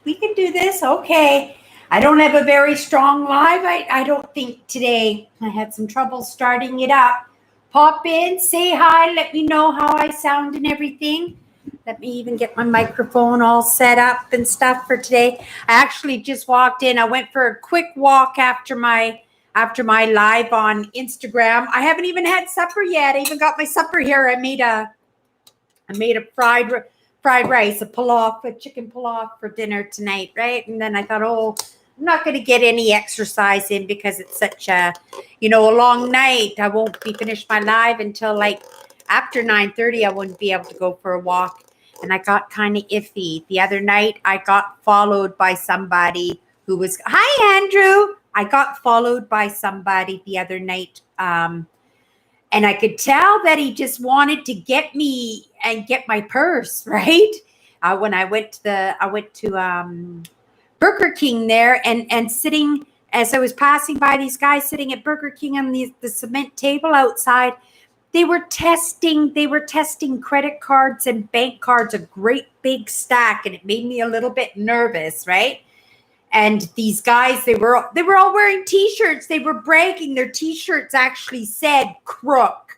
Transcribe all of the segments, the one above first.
We can do this. Okay. I don't have a very strong live. I don't think today. I had some trouble starting it up. Pop in, say hi, let me know how I sound and everything. Let me even get my microphone all set up and stuff for today. I actually just walked in. I went for a quick walk after my live on Instagram. I haven't even had supper yet. I even got my supper here. I made a fried rice, a chicken pilaf for dinner tonight, right? And then I thought, oh, I'm not going to get any exercise in because it's such a long night. I won't be finished my live until like after 9:30. I wouldn't be able to go for a walk. And I got kind of iffy. The other night, I got followed by somebody who was, hi, Andrew. I got followed by somebody the other night. And I could tell that he just wanted to get me and get my purse, right? When I went to Burger King there and sitting, as I was passing by these guys sitting at Burger King on the cement table outside, they were testing credit cards and bank cards, a great big stack, and it made me a little bit nervous, right? And these guys, they were all wearing T-shirts. They were bragging. Their T-shirts actually said "crook"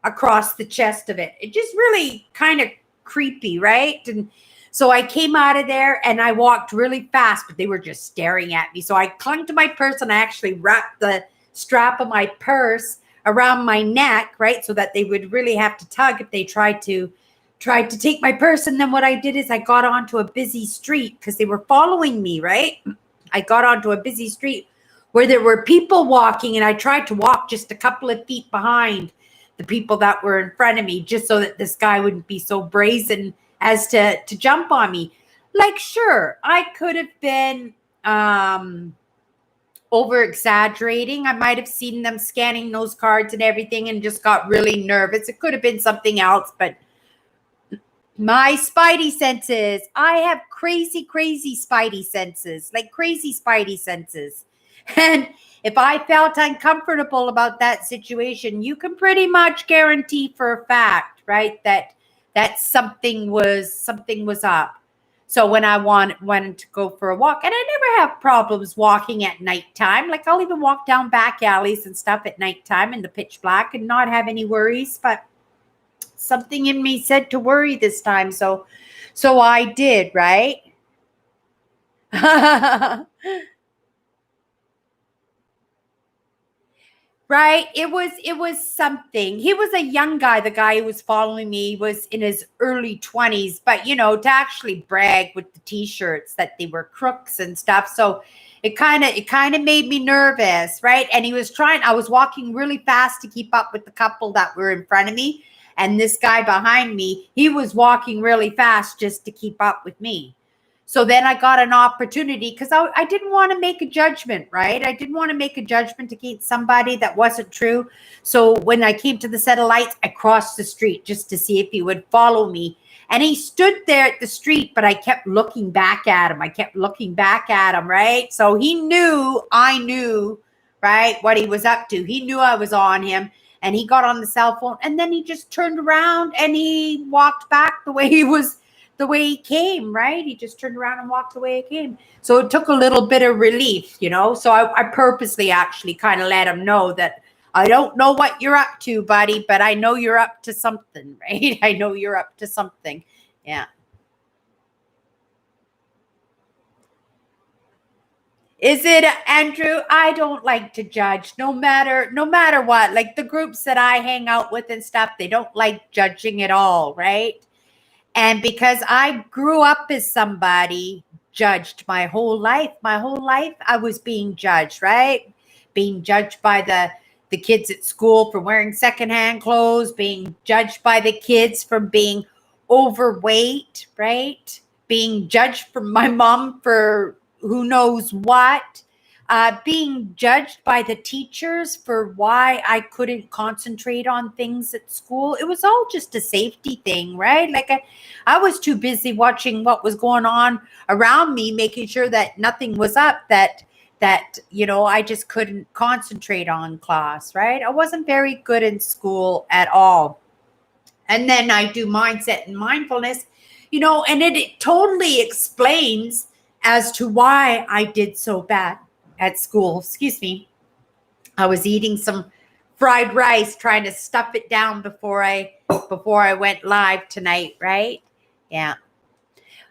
across the chest of it. It just really kind of creepy, right? And so I came out of there and I walked really fast, but they were just staring at me. So I clung to my purse and I actually wrapped the strap of my purse around my neck, right? So that they would really have to tug if they tried to take my purse. And then what I did is I got onto a busy street because they were following me, right? I got onto a busy street where there were people walking, and I tried to walk just a couple of feet behind the people that were in front of me, just so that this guy wouldn't be so brazen as to jump on me. Like, sure, I could have been over exaggerating. I might have seen them scanning those cards and everything and just got really nervous. It could have been something else, but my spidey senses, I have crazy spidey senses, like crazy spidey senses. And if I felt uncomfortable about that situation, you can pretty much guarantee for a fact, right, that something was up. So when I wanted to go for a walk, and I never have problems walking at nighttime. Like I'll even walk down back alleys and stuff at nighttime in the pitch black and not have any worries. But something in me said to worry this time. So I did, right? Right. It was something. He was a young guy. The guy who was following me was in his early 20s, but to actually brag with the T-shirts that they were crooks and stuff. So it kind of made me nervous, right? And I was walking really fast to keep up with the couple that were in front of me. And this guy behind me, he was walking really fast just to keep up with me. So then I got an opportunity because I didn't want to make a judgment, right? I didn't want to make a judgment against somebody that wasn't true. So when I came to the set of lights, I crossed the street just to see if he would follow me. And he stood there at the street, but I kept looking back at him. Right? So I knew, right, what he was up to. He knew I was on him. And he got on the cell phone, and then he just turned around and he walked back the way he came, right? He just turned around and walked the way he came. So it took a little bit of relief, So I purposely actually kind of let him know that I don't know what you're up to, buddy, but I know you're up to something, right? I know you're up to something. Yeah. Is it, Andrew? I don't like to judge no matter what. Like the groups that I hang out with and stuff, they don't like judging at all, right? And because I grew up as somebody judged my whole life, I was being judged, right? Being judged by the kids at school for wearing secondhand clothes, being judged by the kids for being overweight, right? Being judged from my mom for who knows what, being judged by the teachers for why I couldn't concentrate on things at school. It was all just a safety thing, right? Like I was too busy watching what was going on around me, making sure that nothing was up, that I just couldn't concentrate on class, right? I wasn't very good in school at all. And then I do mindset and mindfulness, and it totally explains as to why I did so bad at school. Excuse me. I was eating some fried rice, trying to stuff it down before I went live tonight, right? Yeah.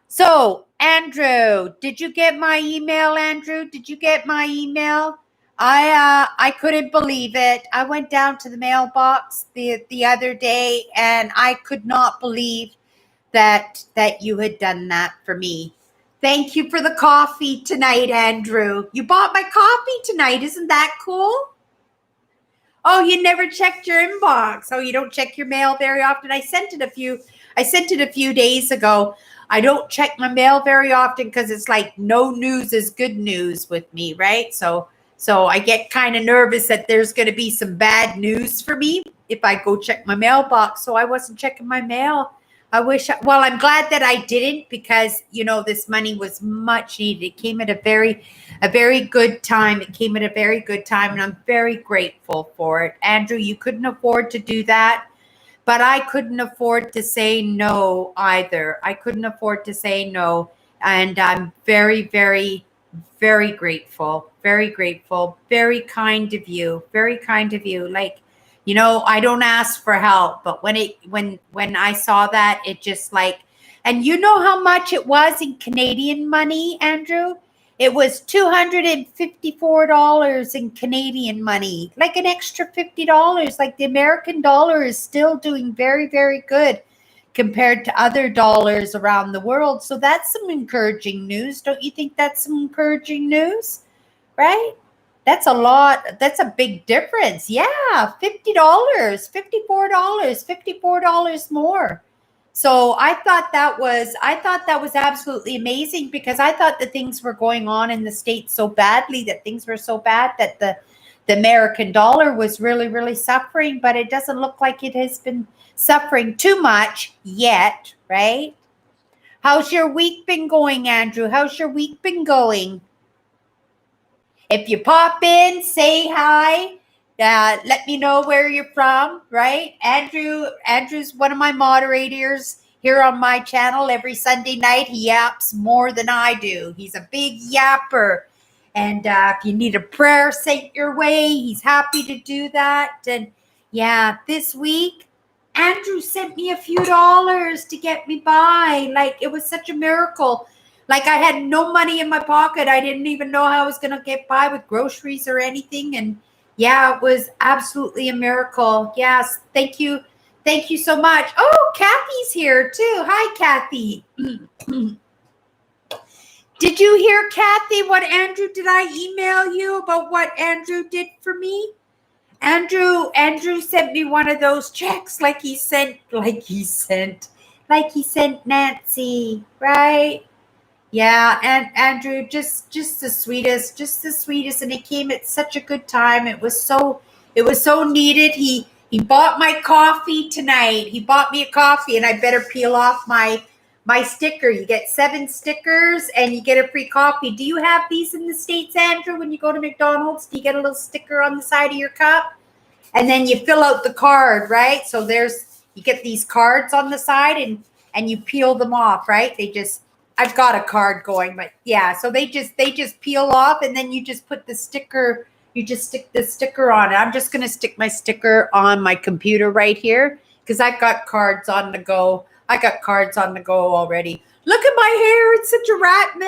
So, Andrew, did you get my email, Andrew? Did you get my email? I couldn't believe it. I went down to the mailbox the other day and I could not believe that you had done that for me. Thank you for the coffee tonight, Andrew. You bought my coffee tonight. Isn't that cool? Oh, you never checked your inbox. Oh, you don't check your mail very often. I sent it a few days ago. I don't check my mail very often because it's like no news is good news with me, right? So I get kind of nervous that there's going to be some bad news for me if I go check my mailbox. So I wasn't checking my mail. Well, I'm glad that I didn't because, this money was much needed. It came at a very good time. It came at a very good time, and I'm very grateful for it. Andrew, you couldn't afford to do that, but I couldn't afford to say no either. I couldn't afford to say no, and I'm very, very, very grateful. Very grateful. Very kind of you. Very kind of you. Like, I don't ask for help, but when I saw that, it just like, and you know how much it was in Canadian money, Andrew? It was $254 in Canadian money, like an extra $50. Like the American dollar is still doing very, very good compared to other dollars around the world. So that's some encouraging news. Don't you think that's some encouraging news? Right? That's a lot. That's a big difference. Yeah, $50, $54 more. So I thought that was absolutely amazing because I thought that things were going on in the States so badly, that things were so bad that the American dollar was really, really suffering, but it doesn't look like it has been suffering too much yet, right? How's your week been going, Andrew? How's your week been going? If you pop in, say hi. Let me know where you're from, right? Andrew's one of my moderators here on my channel. Every Sunday night, he yaps more than I do. He's a big yapper. And if you need a prayer sent your way, he's happy to do that. And yeah, this week, Andrew sent me a few dollars to get me by. Like, it was such a miracle. Like, I had no money in my pocket. I didn't even know how I was going to get by with groceries or anything. And yeah, it was absolutely a miracle. Yes. Thank you. Thank you so much. Oh, Kathy's here too. Hi, Kathy. Did you hear, Kathy, what did I email you about what Andrew did for me? Andrew sent me one of those checks like he sent Nancy, right? Yeah, and Andrew, just the sweetest, and it came at such a good time. It was so needed. He bought my coffee tonight. He bought me a coffee, and I better peel off my sticker. You get 7 stickers, and you get a free coffee. Do you have these in the States, Andrew? When you go to McDonald's, do you get a little sticker on the side of your cup? And then you fill out the card, right? So you get these cards on the side, and you peel them off, right? I've got a card going, but yeah, so they just peel off, and then you just put the sticker, you just stick the sticker on it. I'm just going to stick my sticker on my computer right here because I've got cards on the go. I got cards on the go already. Look at my hair. It's such a rat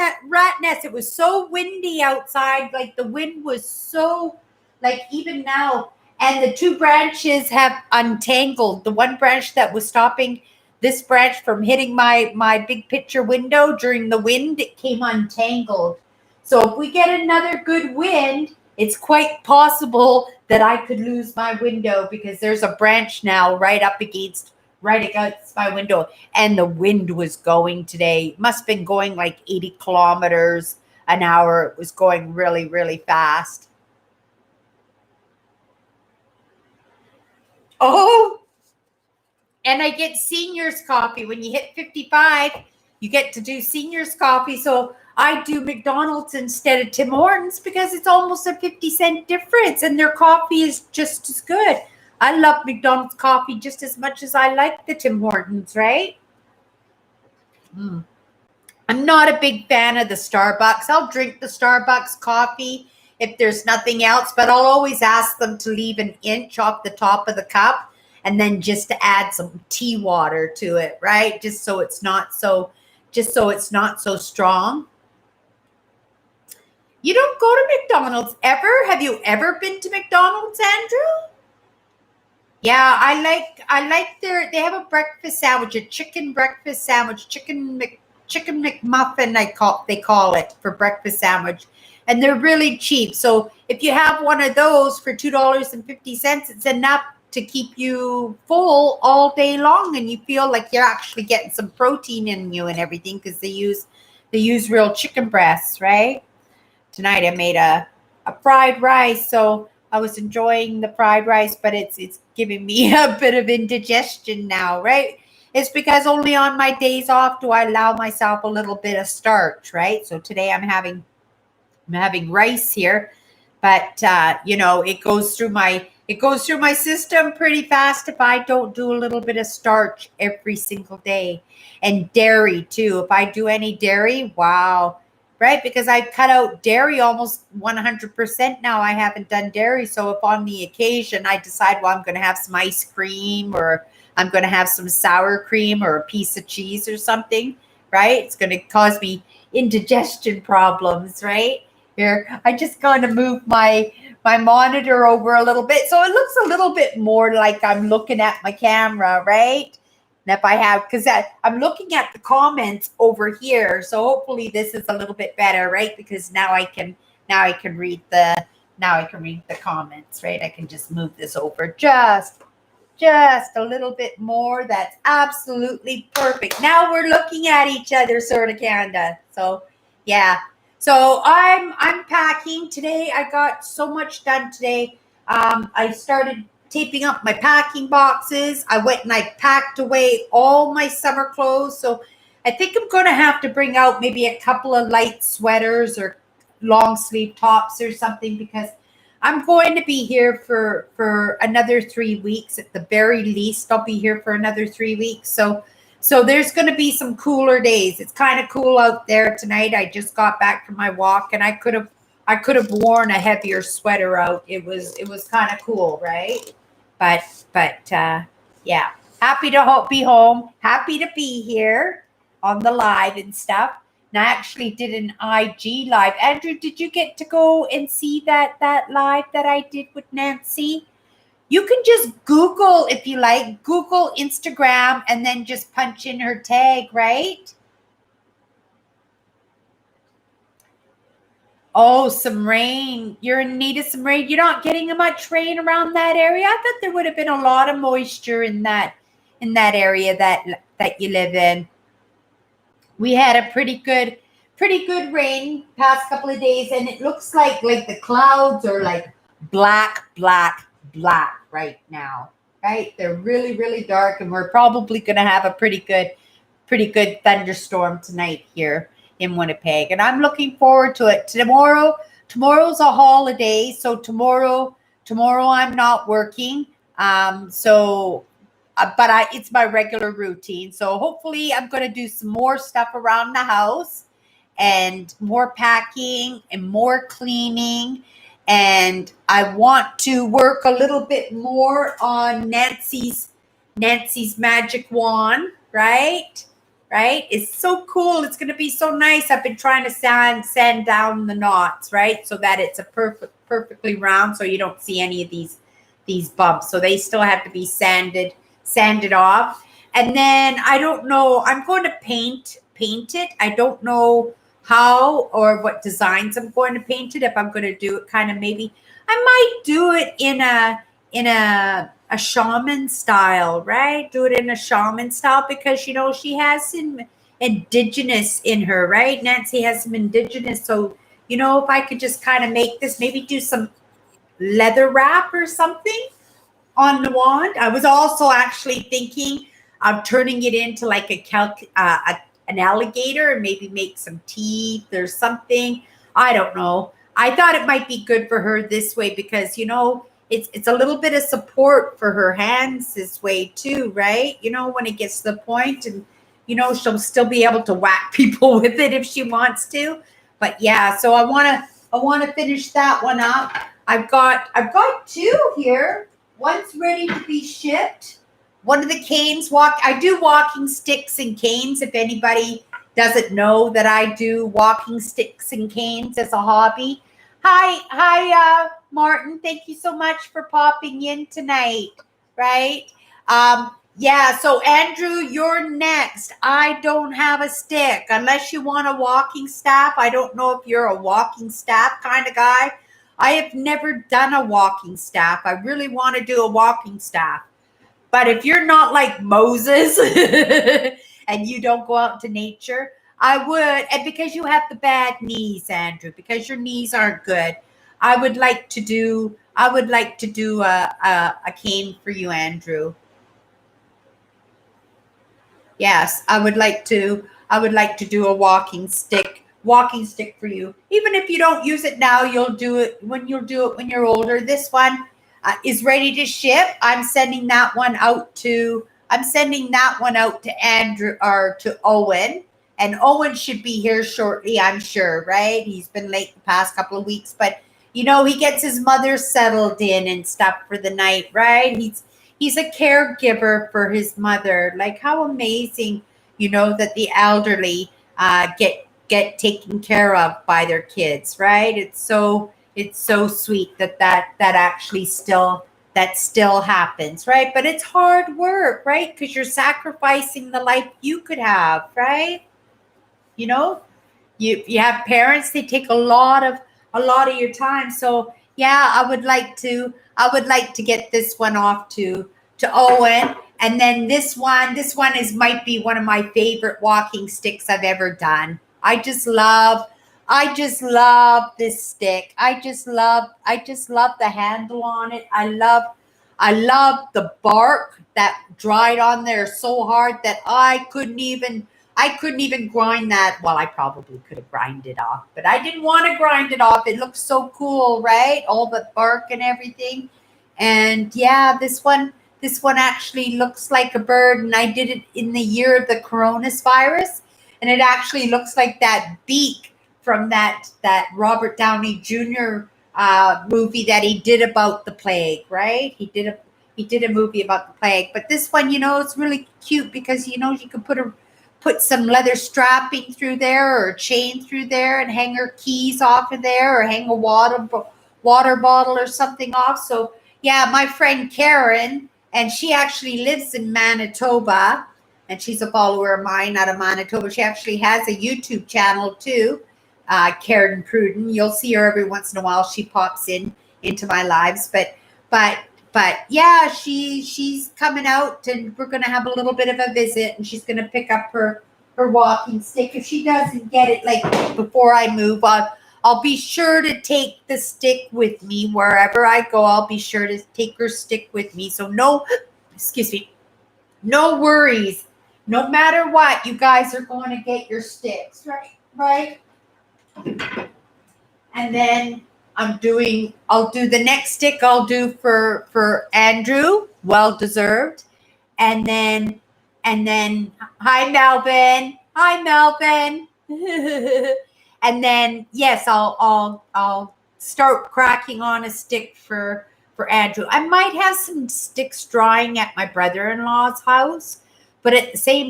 nest. It was so windy outside. Like the wind was so, like even now, and the 2 branches have untangled. The one branch that was stopping this branch from hitting my big picture window during the wind, it came untangled. So if we get another good wind, it's quite possible that I could lose my window because there's a branch now right against my window. And the wind was going today. It must have been going like 80 kilometers an hour. It was going really, really fast. Oh, and I get seniors coffee. When you hit 55, you get to do seniors coffee. So I do McDonald's instead of Tim Hortons because it's almost a 50-cent difference and their coffee is just as good. I love McDonald's coffee just as much as I like the Tim Hortons, right? I'm not a big fan of the Starbucks. I'll drink the Starbucks coffee if there's nothing else, but I'll always ask them to leave an inch off the top of the cup and then just to add some tea water to it, right? Just so it's not so strong. You don't go to McDonald's ever? Have you ever been to McDonald's, Andrew? Yeah, I like they have a breakfast sandwich, a chicken breakfast sandwich, chicken McMuffin they call it for breakfast sandwich. And they're really cheap. So if you have one of those for $2.50, it's enough to keep you full all day long and you feel like you're actually getting some protein in you and everything because they use real chicken breasts, right? Tonight I made a fried rice, so I was enjoying the fried rice, but it's giving me a bit of indigestion now, right? It's because only on my days off do I allow myself a little bit of starch, right? So today I'm having rice here, but it goes through my system pretty fast if I don't do a little bit of starch every single day. And dairy too. If I do any dairy, wow. Right? Because I cut out dairy almost 100% now. I haven't done dairy. So if on the occasion I decide, well, I'm going to have some ice cream or I'm going to have some sour cream or a piece of cheese or something, right? It's going to cause me indigestion problems, right? Here, I just going to move my monitor over a little bit. So it looks a little bit more like I'm looking at my camera, right? And if I have, because I'm looking at the comments over here, so hopefully this is a little bit better, right? Because now I can read the comments, right? I can just move this over just a little bit more. That's absolutely perfect. Now we're looking at each other, sort of, Canada. So yeah. So I'm packing today. I got so much done today. I started taping up my packing boxes. I went and I packed away all my summer clothes. So I think I'm going to have to bring out maybe a couple of light sweaters or long sleeve tops or something because I'm going to be here for another 3 weeks at the very least. I'll be here for another 3 weeks. So there's going to be some cooler days. It's kind of cool out there tonight. I just got back from my walk and I could have worn a heavier sweater out. It was kind of cool, right? But yeah, happy to be home. Happy to be here on the live and stuff. And I actually did an IG live. Andrew, did you get to go and see that live that I did with Nancy? You can just Google, if you like, Google Instagram and then just punch in her tag, right? Oh, some rain. You're in need of some rain. You're not getting much rain around that area. I thought there would have been a lot of moisture in that area that you live in. We had a pretty good rain past couple of days, and it looks like the clouds are like black right now. Right? They're really, really dark, and we're probably gonna have a pretty good thunderstorm tonight here in Winnipeg, and I'm looking forward to it. Tomorrow's a holiday, so tomorrow I'm not working. It's my regular routine. So hopefully I'm going to do some more stuff around the house and more packing and more cleaning. And I want to work a little bit more on Nancy's magic wand, right? Right? It's so cool. It's going to be so nice. I've been trying to sand down the knots, right? So that it's a perfectly round so you don't see any of these bumps. So they still have to be sanded off. And then I don't know, I'm going to paint it. I don't know how or what designs I'm going to paint it. If I'm going to do it kind of maybe, I might do it in a shaman style, right? Do it in a shaman style because, she has some indigenous in her, right? Nancy has some indigenous. So, if I could just kind of make this, maybe do some leather wrap or something on the wand. I was also actually thinking of turning it into like an alligator and maybe make some teeth or something. I don't know. I thought it might be good for her this way because, it's a little bit of support for her hands this way too, right? When it gets to the point and she'll still be able to whack people with it if she wants to. But yeah, so I want to finish that one up. I've got two here. One's ready to be shipped. One of the canes I do walking sticks and canes. If anybody doesn't know that I do walking sticks and canes as a hobby. Hi, Martin. Thank you so much for popping in tonight. Right? Yeah, so Andrew, you're next. I don't have a stick. Unless you want a walking staff. I don't know if you're a walking staff kind of guy. I have never done a walking staff. I really want to do a walking staff. But if you're not like Moses and you don't go out into nature, I would. And because you have the bad knees, Andrew, because your knees aren't good, I would like to do a cane for you, Andrew. Yes, I would like to do a walking stick for you. Even if you don't use it now, you'll do it when you're older. This one is ready to ship. I'm sending that one out to Andrew or to Owen. And Owen should be here shortly, I'm sure, right? He's been late the past couple of weeks, but he gets his mother settled in and stuff for the night, right? He's a caregiver for his mother. Like, how amazing, that the elderly get taken care of by their kids, right? It's so sweet that actually still happens, right? But it's hard work, right? Because you're sacrificing the life you could have, right? You have parents, they take a lot of your time. So yeah, I would like to get this one off to Owen. And then this one might be one of my favorite walking sticks I've ever done. I just love this stick. I just love the handle on it. I love the bark that dried on there so hard that I couldn't even grind that. Well, I probably could have grinded it off, but I didn't want to grind it off. It looks so cool, right? All the bark and everything. And yeah, this one actually looks like a bird, and I did it in the year of the coronavirus, and it actually looks like that beak from that Robert Downey Jr. Movie that he did about the plague, right? He did a movie about the plague. But this one, it's really cute because you can put some leather strapping through there or a chain through there and hang her keys off of there or hang a water bottle or something off. So yeah, my friend Karen, and she actually lives in Manitoba, and she's a follower of mine out of Manitoba. She actually has a YouTube channel too, Karen Pruden. You'll see her every once in a while. She pops into my lives, but yeah, she's coming out, and we're gonna have a little bit of a visit, and she's gonna pick up her walking stick. If she doesn't get it like before I move on, I'll be sure to take the stick with me wherever I go. I'll be sure to take her stick with me. So no worries. No matter what, you guys are going to get your sticks, right? And then I'll do the next stick I'll do for Andrew, well deserved. And then hi Melvin. And then yes, I'll start cracking on a stick for Andrew. I might have some sticks drying at my brother-in-law's house, but at the same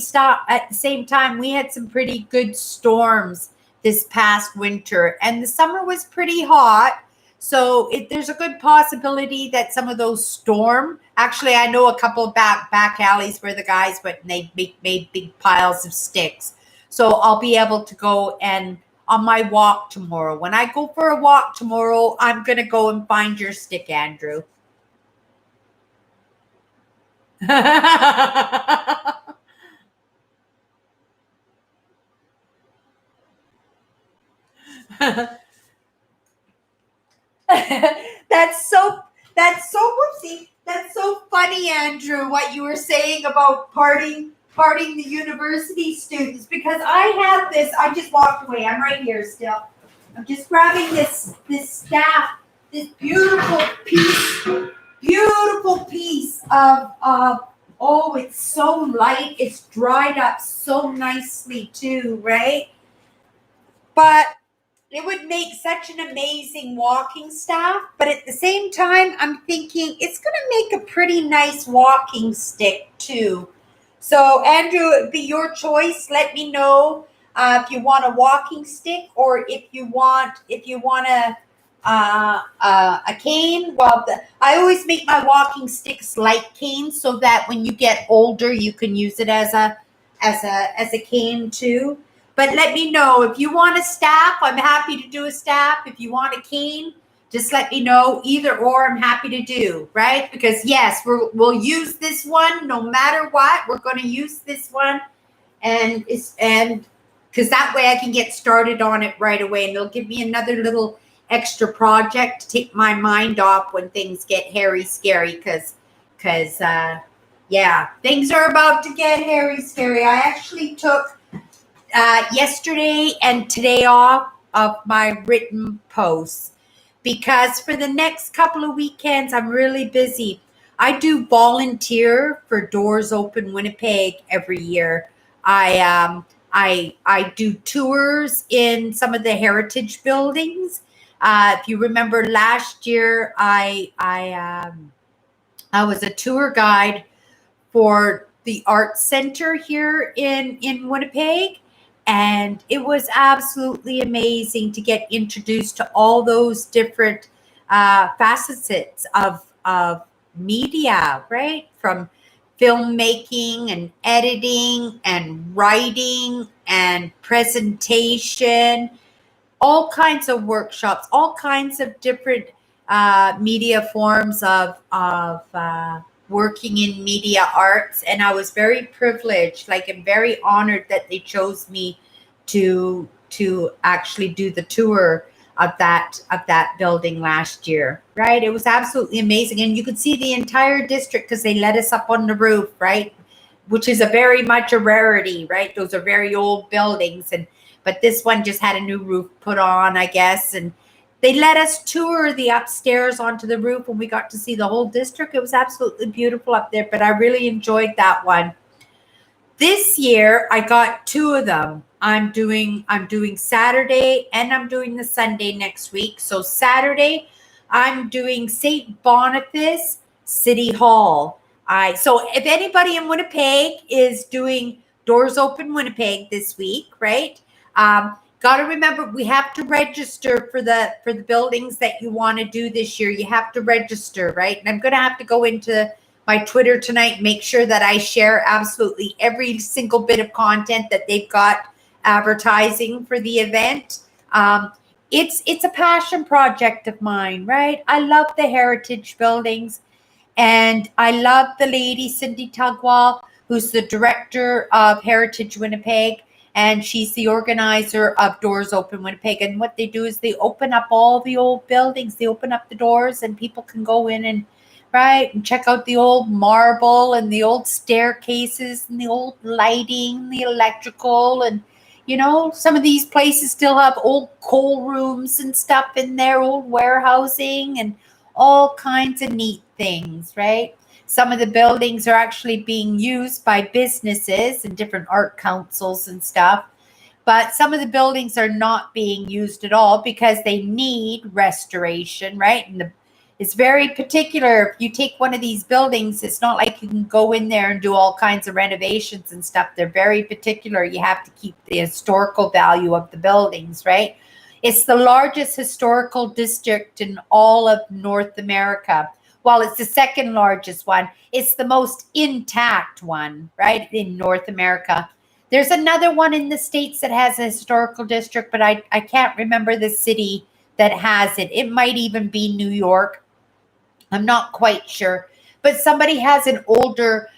time, we had some pretty good storms this past winter, and the summer was pretty hot. So there's a good possibility that some of those storm. Actually, I know a couple of back alleys where the guys went and they made big piles of sticks. So I'll be able to go and on my walk tomorrow. When I go for a walk tomorrow, I'm going to go and find your stick, Andrew. That's so whoopsie. That's so funny, Andrew, what you were saying about parting the university students, because I have this. I just walked away. I'm right here still. I'm just grabbing this staff, this beautiful piece of Oh, it's so light. It's dried up so nicely too, right? But it would make such an amazing walking staff. But at the same time, I'm thinking it's going to make a pretty nice walking stick too. So, Andrew, it'd be your choice. Let me know if you want a walking stick or if you want a cane. Well, I always make my walking sticks like canes so that when you get older, you can use it as a cane too. But let me know if you want a staff. I'm happy to do a staff. If you want a cane, just let me know. Either or, I'm happy to do, right? Because yes, we'll use this one no matter what. We're going to use this one, and because that way I can get started on it right away, and it'll give me another little extra project to take my mind off when things get hairy, scary. Because yeah, things are about to get hairy, scary. I actually took yesterday and today off of my written posts because for the next couple of weekends I'm really busy. I do volunteer for Doors Open Winnipeg every year. I do tours in some of the heritage buildings. If you remember last year, I was a tour guide for the art center here in Winnipeg. And it was absolutely amazing to get introduced to all those different facets of media, right? From filmmaking and editing and writing and presentation, all kinds of workshops, all kinds of different media forms of working in media arts. And I was very privileged, like I'm very honored that they chose me to actually do the tour of that building last year, right? It was absolutely amazing. And you could see the entire district because they let us up on the roof, right? Which is a very much a rarity, right? Those are very old buildings, but this one just had a new roof put on, I guess. And they let us tour the upstairs onto the roof and we got to see the whole district. It was absolutely beautiful up there, but I really enjoyed that one. This year I got two of them. I'm doing Saturday and I'm doing the Sunday next week. So Saturday I'm doing St. Boniface City Hall. So if anybody in Winnipeg is doing Doors Open Winnipeg this week, right? Got to remember we have to register for the buildings that you want to do this year. You have to register, right? And I'm going to have to go into my Twitter tonight, make sure that I share absolutely every single bit of content that they've got advertising for the event. It's a passion project of mine, right? I love the heritage buildings. And I love the lady, Cindy Tugwell, who's the director of Heritage Winnipeg. And she's the organizer of Doors Open Winnipeg. And what they do is they open up all the old buildings. They open up the doors and people can go in and check out the old marble and the old staircases and the old lighting, the electrical. And, some of these places still have old coal rooms and stuff in there, old warehousing and all kinds of neat things, right? Some of the buildings are actually being used by businesses and different art councils and stuff. But some of the buildings are not being used at all because they need restoration, right? And it's very particular. If you take one of these buildings, it's not like you can go in there and do all kinds of renovations and stuff. They're very particular. You have to keep the historical value of the buildings, right? It's the largest historical district in all of North America. Well, it's the second largest one. It's the most intact one, right, in North America. There's another one in the States that has a historical district, but I can't remember the city that has it. It might even be New York. I'm not quite sure. But somebody has an older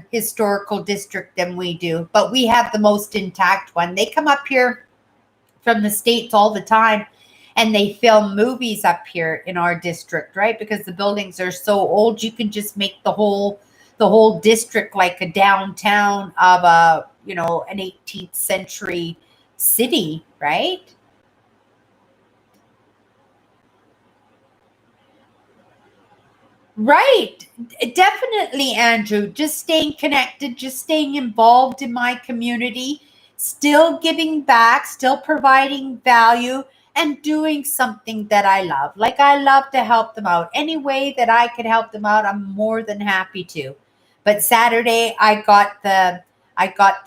historical district than we do. But we have the most intact one. They come up here from the States all the time and they film movies up here in our district, right? Because the buildings are so old, you can just make the whole district like a downtown of an 18th century city, right? Right. Definitely, Andrew. Just staying connected, just staying involved in my community, still giving back, still providing value, and doing something that I love. Like, I love to help them out. Any way that I could help them out, I'm more than happy to. But Saturday, I got the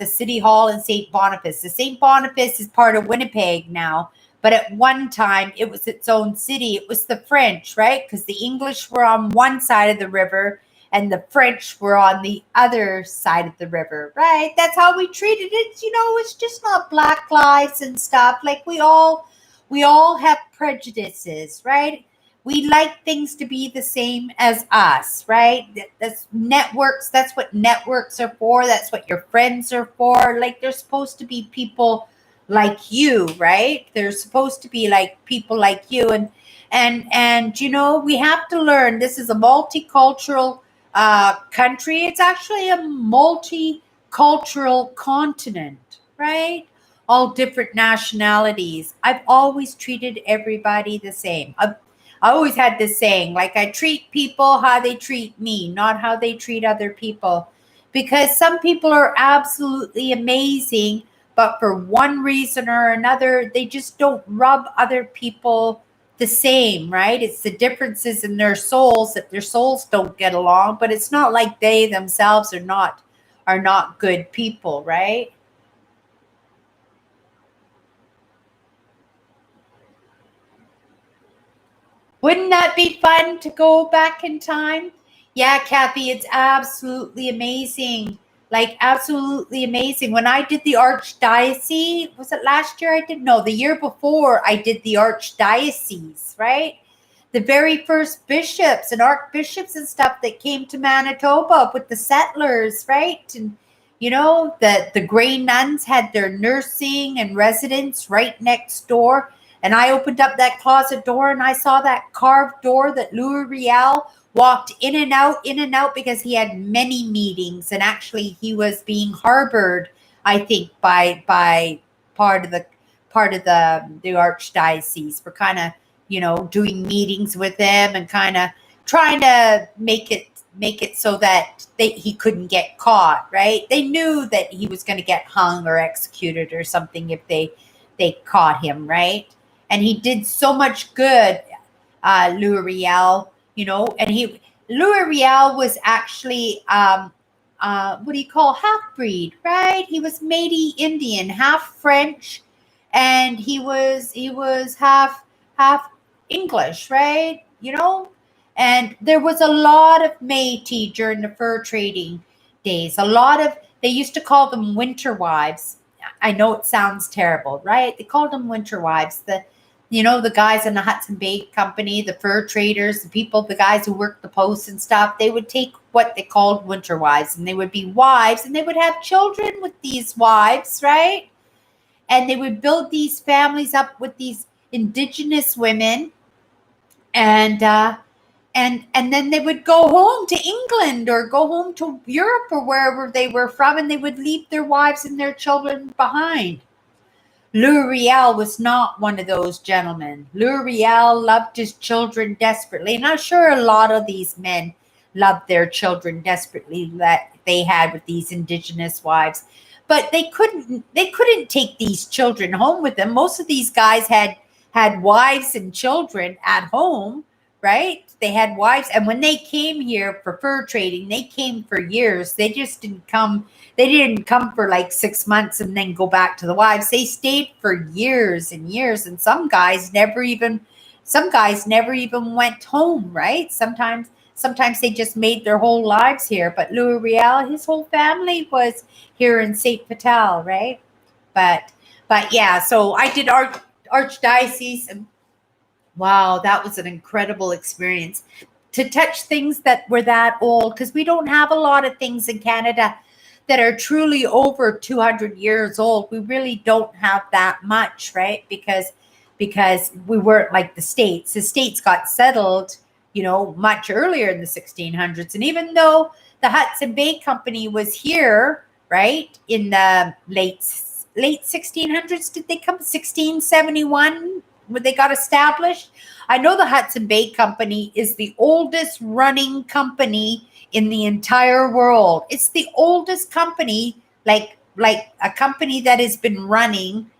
City Hall in St. Boniface. The St. Boniface is part of Winnipeg now, but at one time, it was its own city. It was the French, right? Because the English were on one side of the river and the French were on the other side of the river, right? That's how we treated it. It's just not black lives and stuff. Like, we all have prejudices, right? We like things to be the same as us, right? That's networks. That's what networks are for. That's what your friends are for. Like, they're supposed to be people like you, right? They're supposed to be like people like you, and we have to learn. This is a multicultural country. It's actually a multicultural continent, right? All different nationalities. I've always treated everybody the same. I always had this saying, like, I treat people how they treat me, not how they treat other people. Because some people are absolutely amazing, but for one reason or another, they just don't rub other people the same, right? It's the differences in their souls that their souls don't get along, but it's not like they themselves are not good people, right? Wouldn't that be fun to go back in time? Yeah, Kathy, it's absolutely amazing. Like, absolutely amazing. When I did the archdiocese, was it last year I did? No, the year before I did the archdiocese, right? The very first bishops and archbishops and stuff that came to Manitoba with the settlers, right? And the Grey Nuns had their nursing and residence right next door. And I opened up that closet door and I saw that carved door that Louis Riel walked in and out because he had many meetings. And actually, he was being harbored, I think, by part of the archdiocese for kind of doing meetings with him and kind of trying to make it so that he couldn't get caught. Right? They knew that he was going to get hung or executed or something if they caught him. Right? And he did so much good, Louis Riel, and Louis Riel was actually, what do you call, half breed, right? He was Métis Indian, half French, and he was half English, right? And there was a lot of Métis during the fur trading days. They used to call them winter wives. I know it sounds terrible, right? They called them winter wives. The guys in the Hudson Bay Company, the fur traders, the guys who worked the posts and stuff, they would take what they called winter wives, and they would be wives, and they would have children with these wives, right? And they would build these families up with these indigenous women, and then they would go home to England or go home to Europe or wherever they were from, and they would leave their wives and their children behind. Louis Riel was not one of those gentlemen. Louis Riel loved his children desperately, and I'm sure a lot of these men loved their children desperately that they had with these indigenous wives. But they couldn't take these children home with them. Most of these guys had wives and children at home, right? They had wives, and when they came here for fur trading, they came for years. They just didn't come. They didn't come for like 6 months and then go back to the wives. They stayed for years and years, and some guys never even went home, right? Sometimes they just made their whole lives here. But Louis Riel, his whole family was here in Saint Patel, right? But yeah, so I did archdiocese, and wow, that was an incredible experience to touch things that were that old, because we don't have a lot of things in Canada that are truly over 200 years old. We really don't have that much, right? Because we weren't like the States. The States got settled, much earlier in the 1600s. And even though the Hudson Bay Company was here, right, in the late 1600s, did they come 1671? when they got established. I know the Hudson Bay Company is the oldest running company in the entire world. It's the oldest company, like a company that has been running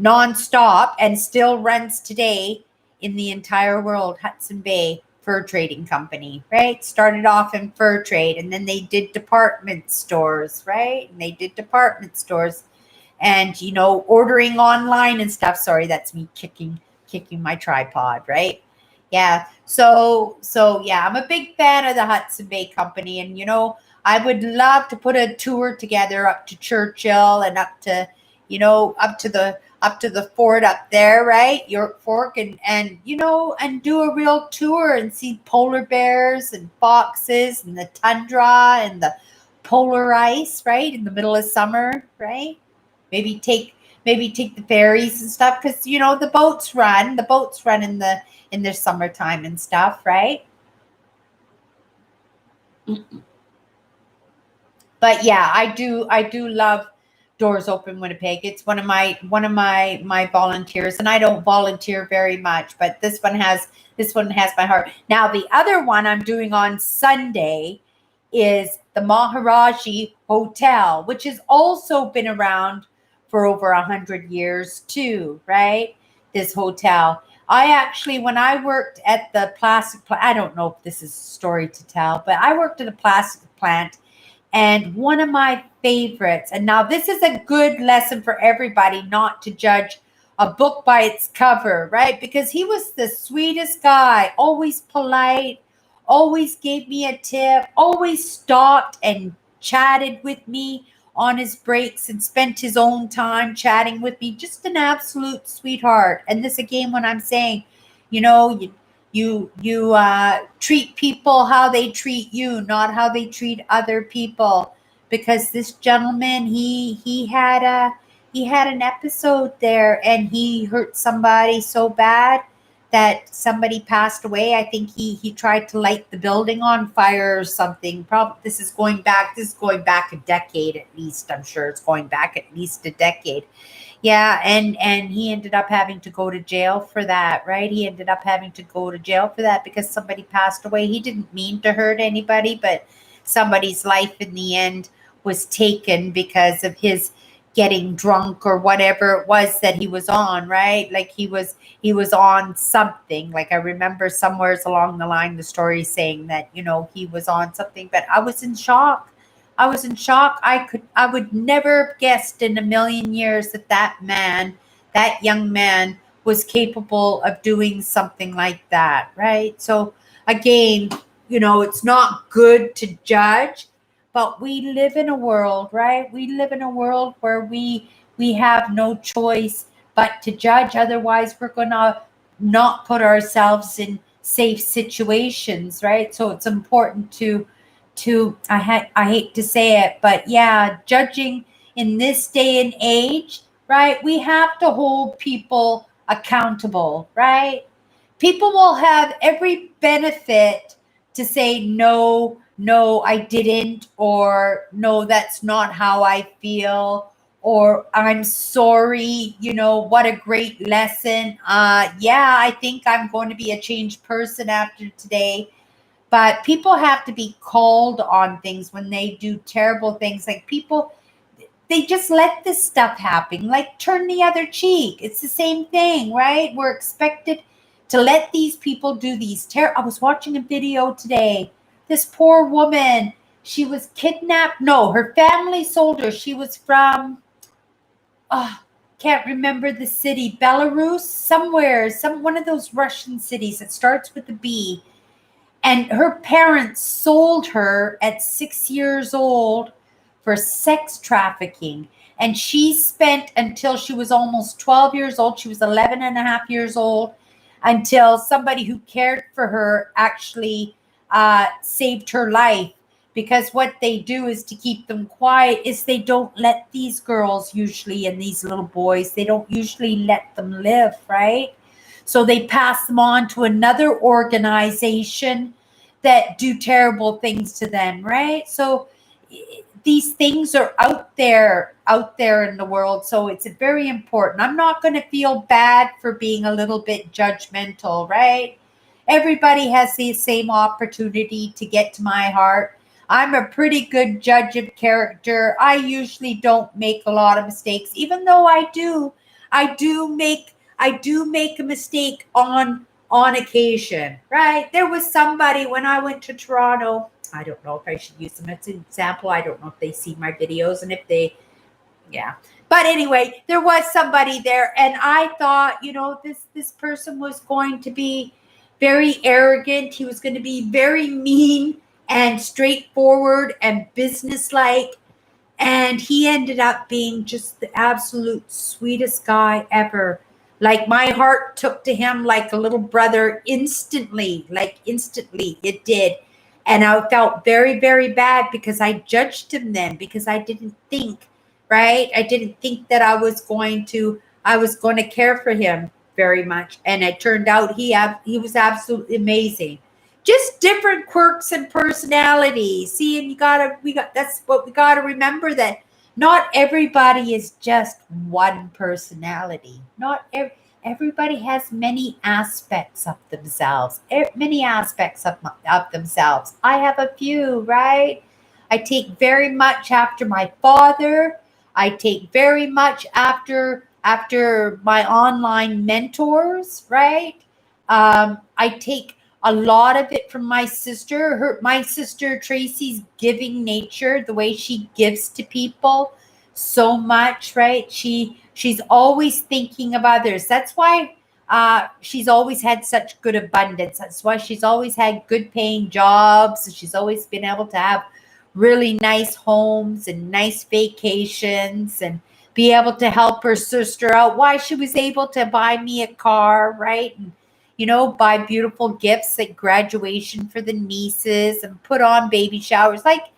nonstop and still runs today in the entire world. Hudson Bay Fur Trading Company, right? Started off in fur trade, and then they did department stores, right? And they did department stores, and ordering online and stuff. Sorry, that's me kicking my tripod, right? Yeah. So yeah, I'm a big fan of the Hudson Bay Company, and I would love to put a tour together up to Churchill and up to the fort up there, right? York Fork, and do a real tour and see polar bears and foxes and the tundra and the polar ice, right? In the middle of summer, right? Maybe take the ferries and stuff, because the boats run in the summertime and stuff, right? But yeah, I do love Doors Open Winnipeg. It's one of my volunteers, and I don't volunteer very much, but this one has my heart. Now the other one I'm doing on Sunday is the Maharaji Hotel, which has also been around for over 100 years too, right? This hotel. I actually, when I worked at the plastic plant, I don't know if this is a story to tell, but I worked at a plastic plant, and one of my favorites, and now this is a good lesson for everybody, not to judge a book by its cover, right? Because he was the sweetest guy, always polite, always gave me a tip, always stopped and chatted with me on his breaks and spent his own time chatting with me. Just an absolute sweetheart. And this again, when I'm saying, you treat people how they treat you, not how they treat other people. Because this gentleman, he had an episode there, and he hurt somebody so bad that somebody passed away. I think he tried to light the building on fire or something. Probably this is going back a decade at least. I'm sure it's going back at least a decade. Yeah, and he ended up having to go to jail for that, right? He ended up having to go to jail for that because somebody passed away. He didn't mean to hurt anybody, but somebody's life in the end was taken because of his getting drunk or whatever it was that he was on, right? Like he was on something. Like I remember somewhere along the line the story saying that, he was on something, but I was in shock. I would never have guessed in a million years that young man was capable of doing something like that, right? So again, it's not good to judge, but we live in a world, right? We live in a world where we have no choice but to judge. Otherwise, we're going to not put ourselves in safe situations, right? So it's important to I hate to say it, but yeah, judging in this day and age, right? We have to hold people accountable, right? People will have every benefit to say no, I didn't, or no, that's not how I feel, or I'm sorry, what a great lesson. Yeah, I think I'm going to be a changed person after today. But people have to be called on things when they do terrible things. Like people, they just let this stuff happen. Like turn the other cheek. It's the same thing, right? We're expected to let these people do these I was watching a video today. This poor woman, she was kidnapped. No, her family sold her. She was from, can't remember the city, Belarus, somewhere, one of those Russian cities that starts with a B. And her parents sold her at 6 years old for sex trafficking. And she spent until she was almost 12 years old. She was 11 and a half years old until somebody who cared for her actually saved her life. Because what they do is to keep them quiet is they don't let these girls usually, and these little boys, they don't usually let them live, right? So they pass them on to another organization that do terrible things to them, right? So these things are out there in the world. So it's very important. I'm not going to feel bad for being a little bit judgmental, right? Everybody has the same opportunity to get to my heart. I'm a pretty good judge of character. I usually don't make a lot of mistakes, even though I do make a mistake on occasion, right? There was somebody when I went to Toronto. I don't know if I should use them as an example. I don't know if they see my videos, and if they, yeah. But anyway, there was somebody there, and I thought, this person was going to be very arrogant. He was going to be very mean and straightforward and businesslike. And he ended up being just the absolute sweetest guy ever. Like, my heart took to him like a little brother instantly, it did. And I felt very, very bad because I judged him then, because I didn't think, right? I didn't think that I was going to care for him very much. And it turned out he was absolutely amazing. Just different quirks and personalities. See, and that's what we gotta remember, that not everybody is just one personality. Not everybody has many aspects of themselves. Many aspects of themselves. I have a few, right? I take very much after my father. I take very much after my online mentors, right? I take a lot of it from my sister. My sister Tracy's giving nature, the way she gives to people so much, right? She's always thinking of others. That's why she's always had such good abundance. That's why she's always had good paying jobs. She's always been able to have really nice homes and nice vacations, and be able to help her sister out. Why she was able to buy me a car, right? And buy beautiful gifts like graduation for the nieces and put on baby showers. Like,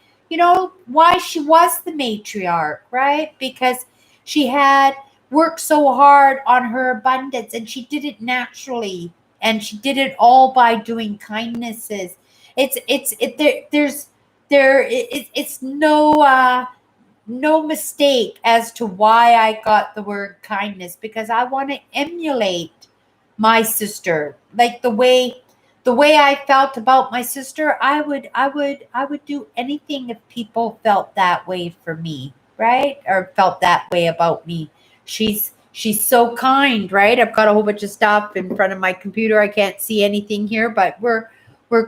why she was the matriarch, right? Because she had worked so hard on her abundance, and she did it naturally, and she did it all by doing kindnesses. It's no mistake as to why I got the word kindness, because I want to emulate my sister. Like, the way I felt about my sister, I would do anything if people felt that way for me, right? Or felt that way about me. She's so kind, right? I've got a whole bunch of stuff in front of my computer. I can't see anything here, but we're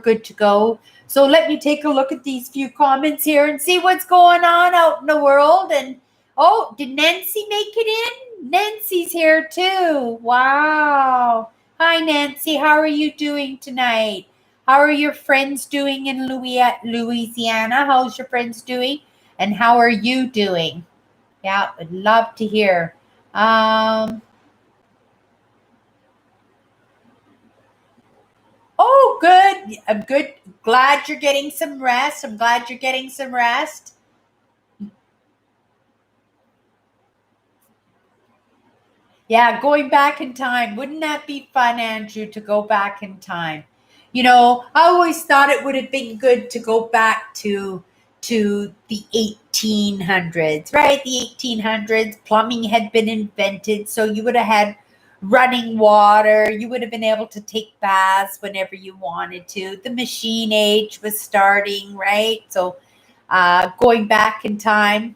good to go. So let me take a look at these few comments here and see what's going on out in the world. And oh, did Nancy make it in? Nancy's here too. Wow. Hi, Nancy. How are you doing tonight? How are your friends doing in Louisiana? How's your friends doing? And how are you doing? Yeah, I'd love to hear. Oh, good. I'm good. Glad you're getting some rest. I'm glad you're getting some rest. Yeah, going back in time. Wouldn't that be fun, Andrew, to go back in time? I always thought it would have been good to go back to the 1800s, right? The 1800s, plumbing had been invented, so you would have had running water. You would have been able to take baths whenever you wanted to. The machine age was starting, right? So going back in time.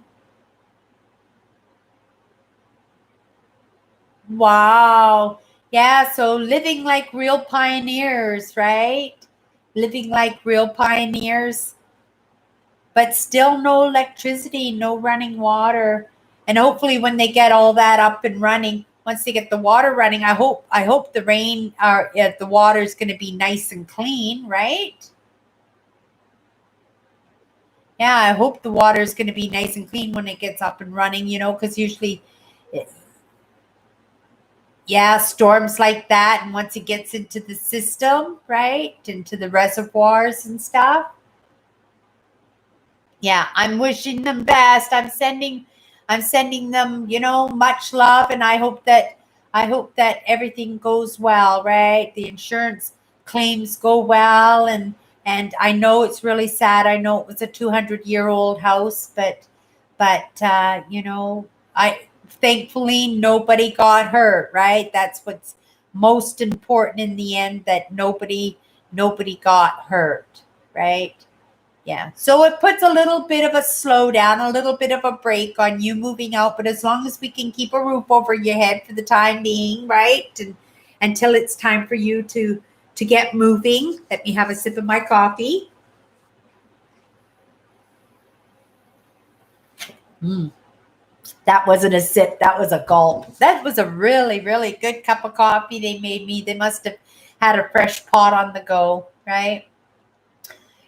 Wow. Yeah, so living like real pioneers, right? Living like real pioneers, but still no electricity, no running water. And hopefully when they get all that up and running, once they get the water running, I hope the rain or the water is going to be nice and clean, right? Yeah, I hope the water is going to be nice and clean when it gets up and running, because usually, yeah, storms like that. And once it gets into the system, right, into the reservoirs and stuff. Yeah, I'm wishing them best. I'm sending them, much love, and I hope that everything goes well, right? The insurance claims go well, and And I know it's really sad. I know it was a 200-year-old house, but I thankfully nobody got hurt, right? That's what's most important in the end, that nobody got hurt, right? Yeah. So it puts a little bit of a slowdown, a little bit of a break on you moving out, but as long as we can keep a roof over your head for the time being, right? And until it's time for you to get moving. Let me have a sip of my coffee. That wasn't a sip, that was a gulp. That was a really, really good cup of coffee they made me. They must have had a fresh pot on the go, right?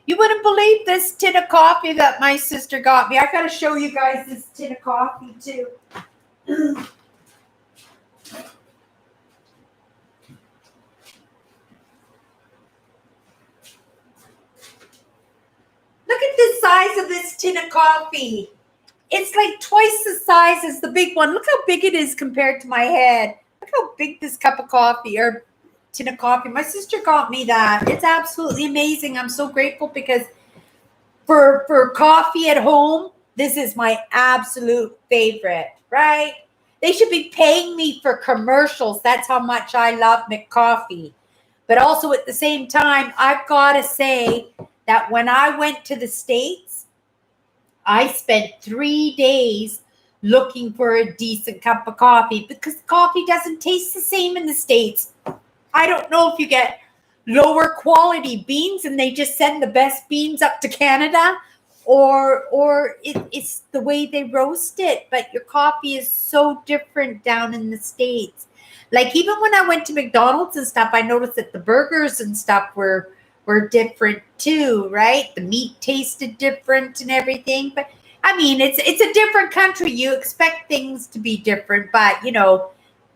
You wouldn't believe this tin of coffee that my sister got me. I got to show you guys this tin of coffee too. Look at the size of this tin of coffee. It's like twice the size as the big one. Look how big it is compared to my head. Look how big this cup of coffee or tin of coffee. My sister got me that. It's absolutely amazing. I'm so grateful because for coffee at home, this is my absolute favorite, right? They should be paying me for commercials. That's how much I love McCoffee. But also at the same time, I've got to say that when I went to the States, I spent 3 days looking for a decent cup of coffee because coffee doesn't taste the same in the States. I don't know if you get lower quality beans and they just send the best beans up to Canada, or it's the way they roast it. But your coffee is so different down in the States. Like even when I went to McDonald's and stuff, I noticed that the burgers and stuff were different too, right? The meat tasted different and everything. But I mean, it's a different country. You expect things to be different, but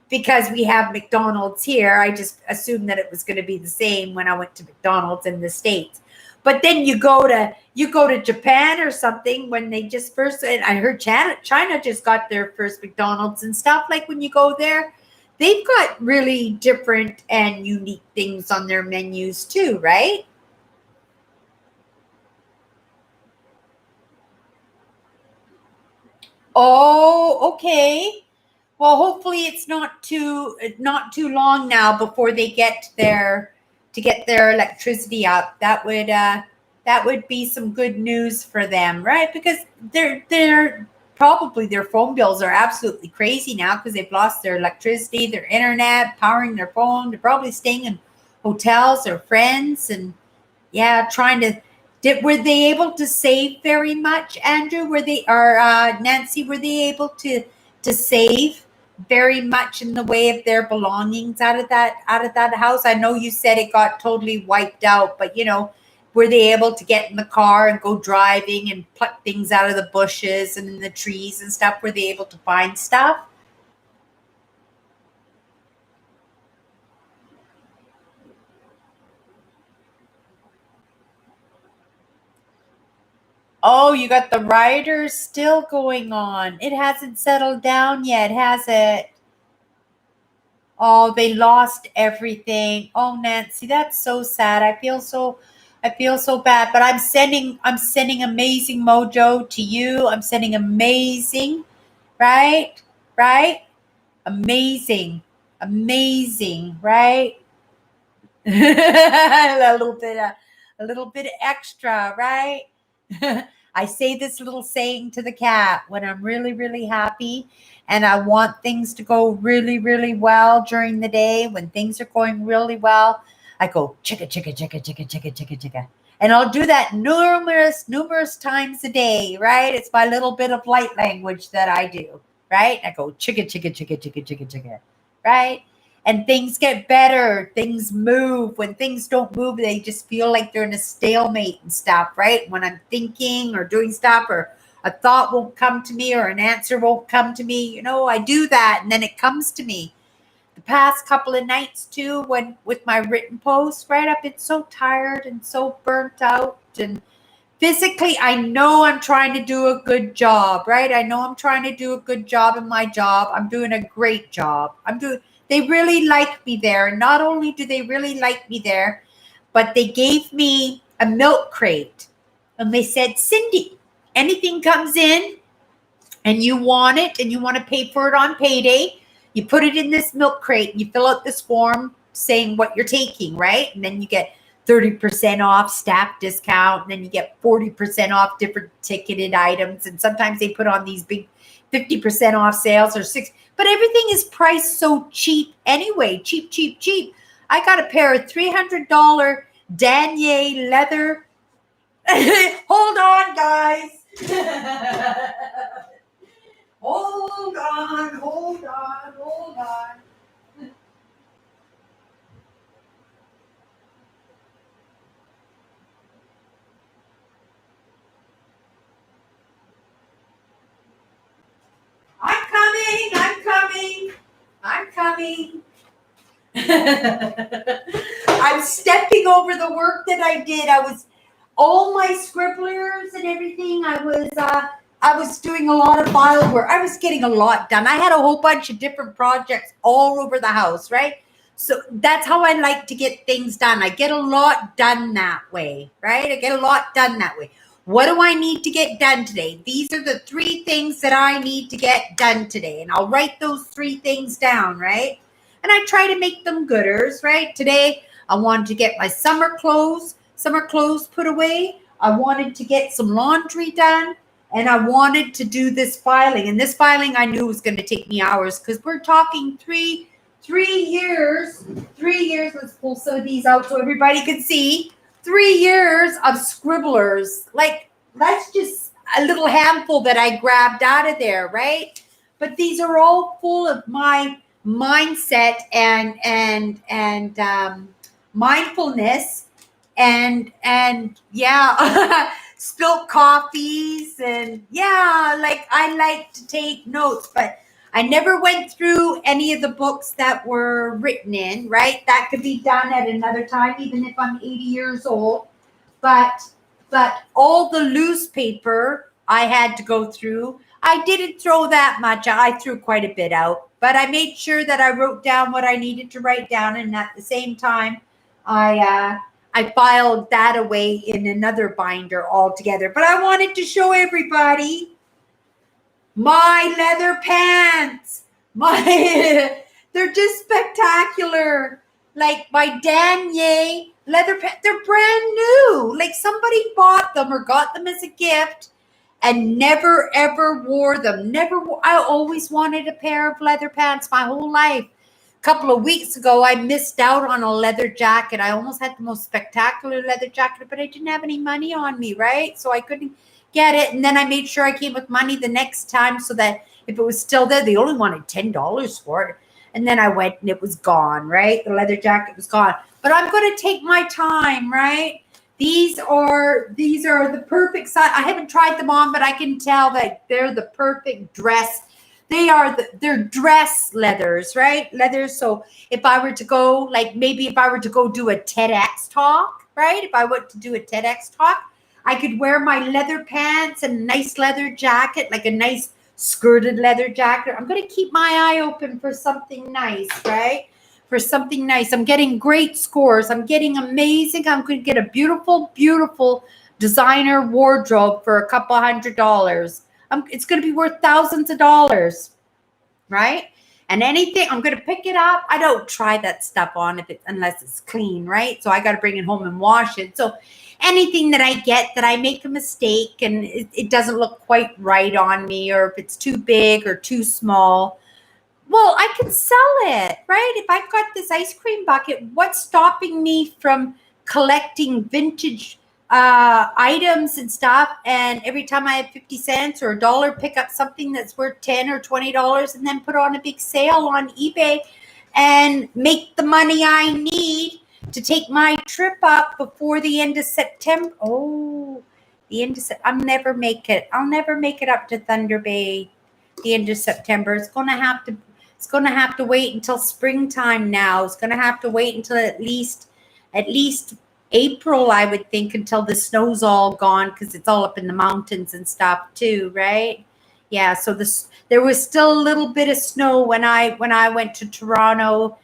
because we have McDonald's here, I just assumed that it was going to be the same when I went to McDonald's in the States. But then you go to Japan or something when they just first, and I heard China just got their first McDonald's and stuff. Like when you go there, they've got really different and unique things on their menus too, right? Oh, okay. Well, hopefully it's not too long now before they get their electricity up. That would be some good news for them, right? Because they're probably their phone bills are absolutely crazy now because they've lost their electricity, their internet, powering their phone. They're probably staying in hotels or friends and yeah, trying to. Were they able to save very much, Andrew? Were they or Nancy? Were they able to save very much in the way of their belongings out of that house? I know you said it got totally wiped out, but were they able to get in the car and go driving and pluck things out of the bushes and in the trees and stuff? Were they able to find stuff? Oh, you got the rioters still going on. It hasn't settled down yet, has it? Oh, they lost everything. Oh, Nancy, that's so sad. I feel so bad, but I'm sending amazing mojo to you. I'm sending amazing, right? Right? Amazing. Amazing, right? a little bit extra, right? I say this little saying to the cat when I'm really, really happy and I want things to go really, really well during the day. When things are going really well, I go chicka, chicka, chicka, chicka, chicka, chicka, chicka. And I'll do that numerous, numerous times a day, right? It's my little bit of light language that I do, right? I go chicka, chicka, chicka, chicka, chicka, chicka, right? And things get better. Things move. When things don't move, they just feel like they're in a stalemate and stuff, right? When I'm thinking or doing stuff or a thought won't come to me or an answer won't come to me, I do that and then it comes to me. The past couple of nights too, when with my written posts, right? I've been so tired and so burnt out and physically I know I'm trying to do a good job, right? I know I'm trying to do a good job in my job. I'm doing a great job. They really like me there. And not only do they really like me there, but they gave me a milk crate. And they said, Cindy, anything comes in and you want it and you want to pay for it on payday, you put it in this milk crate and you fill out this form saying what you're taking, right? And then you get 30% off staff discount, and then you get 40% off different ticketed items. And sometimes they put on these big 50% off sales or but everything is priced so cheap anyway. Cheap, cheap, cheap. I got a pair of $300 denier leather. Hold on, guys. Hold on, hold on, hold on. I'm coming. I'm stepping over the work that I did. All my scribblers and everything. I was doing a lot of file work. I was getting a lot done. I had a whole bunch of different projects all over the house, right? So that's how I like to get things done. I get a lot done that way, right? I get a lot done that way. What do I need to get done today? These are the 3 things that I need to get done today. And I'll write those 3 things down, right? And I try to make them gooders, right? Today, I wanted to get my summer clothes put away. I wanted to get some laundry done. And I wanted to do this filing. And this filing I knew was going to take me hours because we're talking 3 years. 3 years. Let's pull some of these out so everybody can see. 3 years of scribblers. Like, that's just a little handful that I grabbed out of there, right? But these are all full of my mindset and mindfulness and yeah, spilt coffees and yeah, like I like to take notes, but I never went through any of the books that were written in, right? That could be done at another time, even if I'm 80 years old. But all the loose paper I had to go through. I didn't throw that much. I threw quite a bit out, but I made sure that I wrote down what I needed to write down. And at the same time, I filed that away in another binder altogether. But I wanted to show everybody my leather pants. They're just spectacular. Like my denier leather pants, they're brand new. Like somebody bought them or got them as a gift and never ever wore them. I always wanted a pair of leather pants my whole life. A couple of weeks ago, I missed out on a leather jacket. I almost had the most spectacular leather jacket, but I didn't have any money on me, right? So I couldn't get it. And then I made sure I came with money the next time so that if it was still there, they only wanted $10 for it. And then I went and it was gone, right? The leather jacket was gone. But I'm going to take my time, right? These are the perfect size. I haven't tried them on, but I can tell that they're the perfect dress. They're dress leathers, right? Leathers. So if I were to go, like maybe if I were to go do a TEDx talk, right? If I went to do a TEDx talk, I could wear my leather pants and a nice leather jacket, like a nice skirted leather jacket. I'm going to keep my eye open for something nice, right? For something nice. I'm getting great scores. I'm getting amazing. I'm going to get a beautiful, beautiful designer wardrobe for a couple $100. It's going to be worth thousands of dollars, right? And anything, I'm going to pick it up. I don't try that stuff on unless it's clean, right? So I got to bring it home and wash it. So anything that I get that I make a mistake and it doesn't look quite right on me, or if it's too big or too small, well, I can sell it, right? If I've got this ice cream bucket, what's stopping me from collecting vintage items and stuff? And every time I have 50 cents or $1, pick up something that's worth $10 or $20 and then put on a big sale on eBay and make the money I need to take my trip up before the end of September. Oh, the end of September. I'll never make it up to Thunder Bay the end of September. It's going to have to wait until springtime now. It's going to have to wait until at least April, I would think, until the snow's all gone, because it's all up in the mountains and stuff too, right? Yeah, so there was still a little bit of snow when I went to Toronto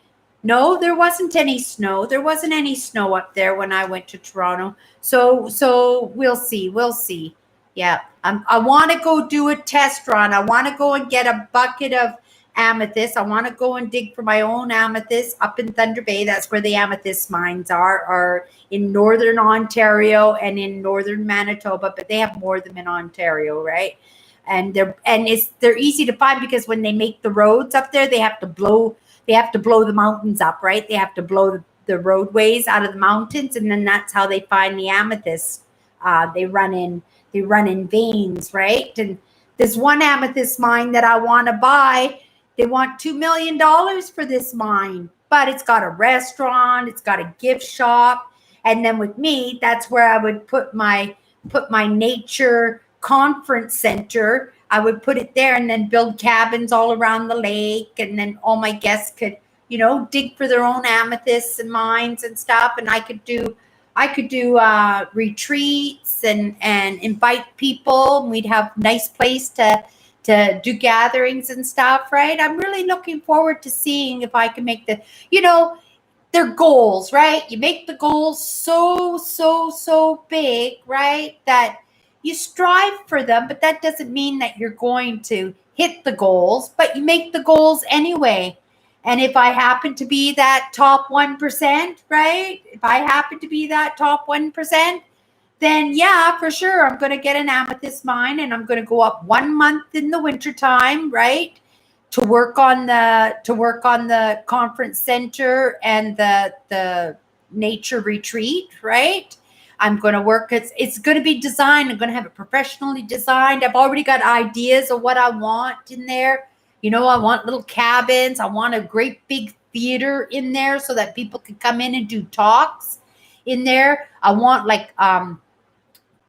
No, there wasn't any snow. There wasn't any snow up there when I went to Toronto. So we'll see. We'll see. Yeah. I want to go do a test run. I want to go and get a bucket of amethyst. I want to go and dig for my own amethyst up in Thunder Bay. That's where the amethyst mines are in northern Ontario and in northern Manitoba, but they have more of them in Ontario, right? And they're easy to find because when they make the roads up there, they have to blow the mountains up, right? They have to blow the roadways out of the mountains, and then that's how they find the amethyst. They run in veins, right? And there's one amethyst mine that I want to buy. They want $2 million for this mine, but it's got a restaurant, it's got a gift shop, and then with me, that's where I would put my nature conference center. I would put it there and then build cabins all around the lake. And then all my guests could, dig for their own amethysts and mines and stuff. And I could do retreats and invite people. We'd have nice place to do gatherings and stuff, right? I'm really looking forward to seeing if I can make their goals, right? You make the goals so big, right? That you strive for them, but that doesn't mean that you're going to hit the goals, but you make the goals anyway. And if I happen to be that top 1%, right? If I happen to be that top 1%, then yeah, for sure, I'm going to get an amethyst mine and I'm going to go up 1 month in the wintertime, right? To work on the conference center and the nature retreat, right? I'm going to work. It's going to be designed. I'm going to have it professionally designed. I've already got ideas of what I want in there. I want little cabins. I want a great big theater in there so that people can come in and do talks in there. I want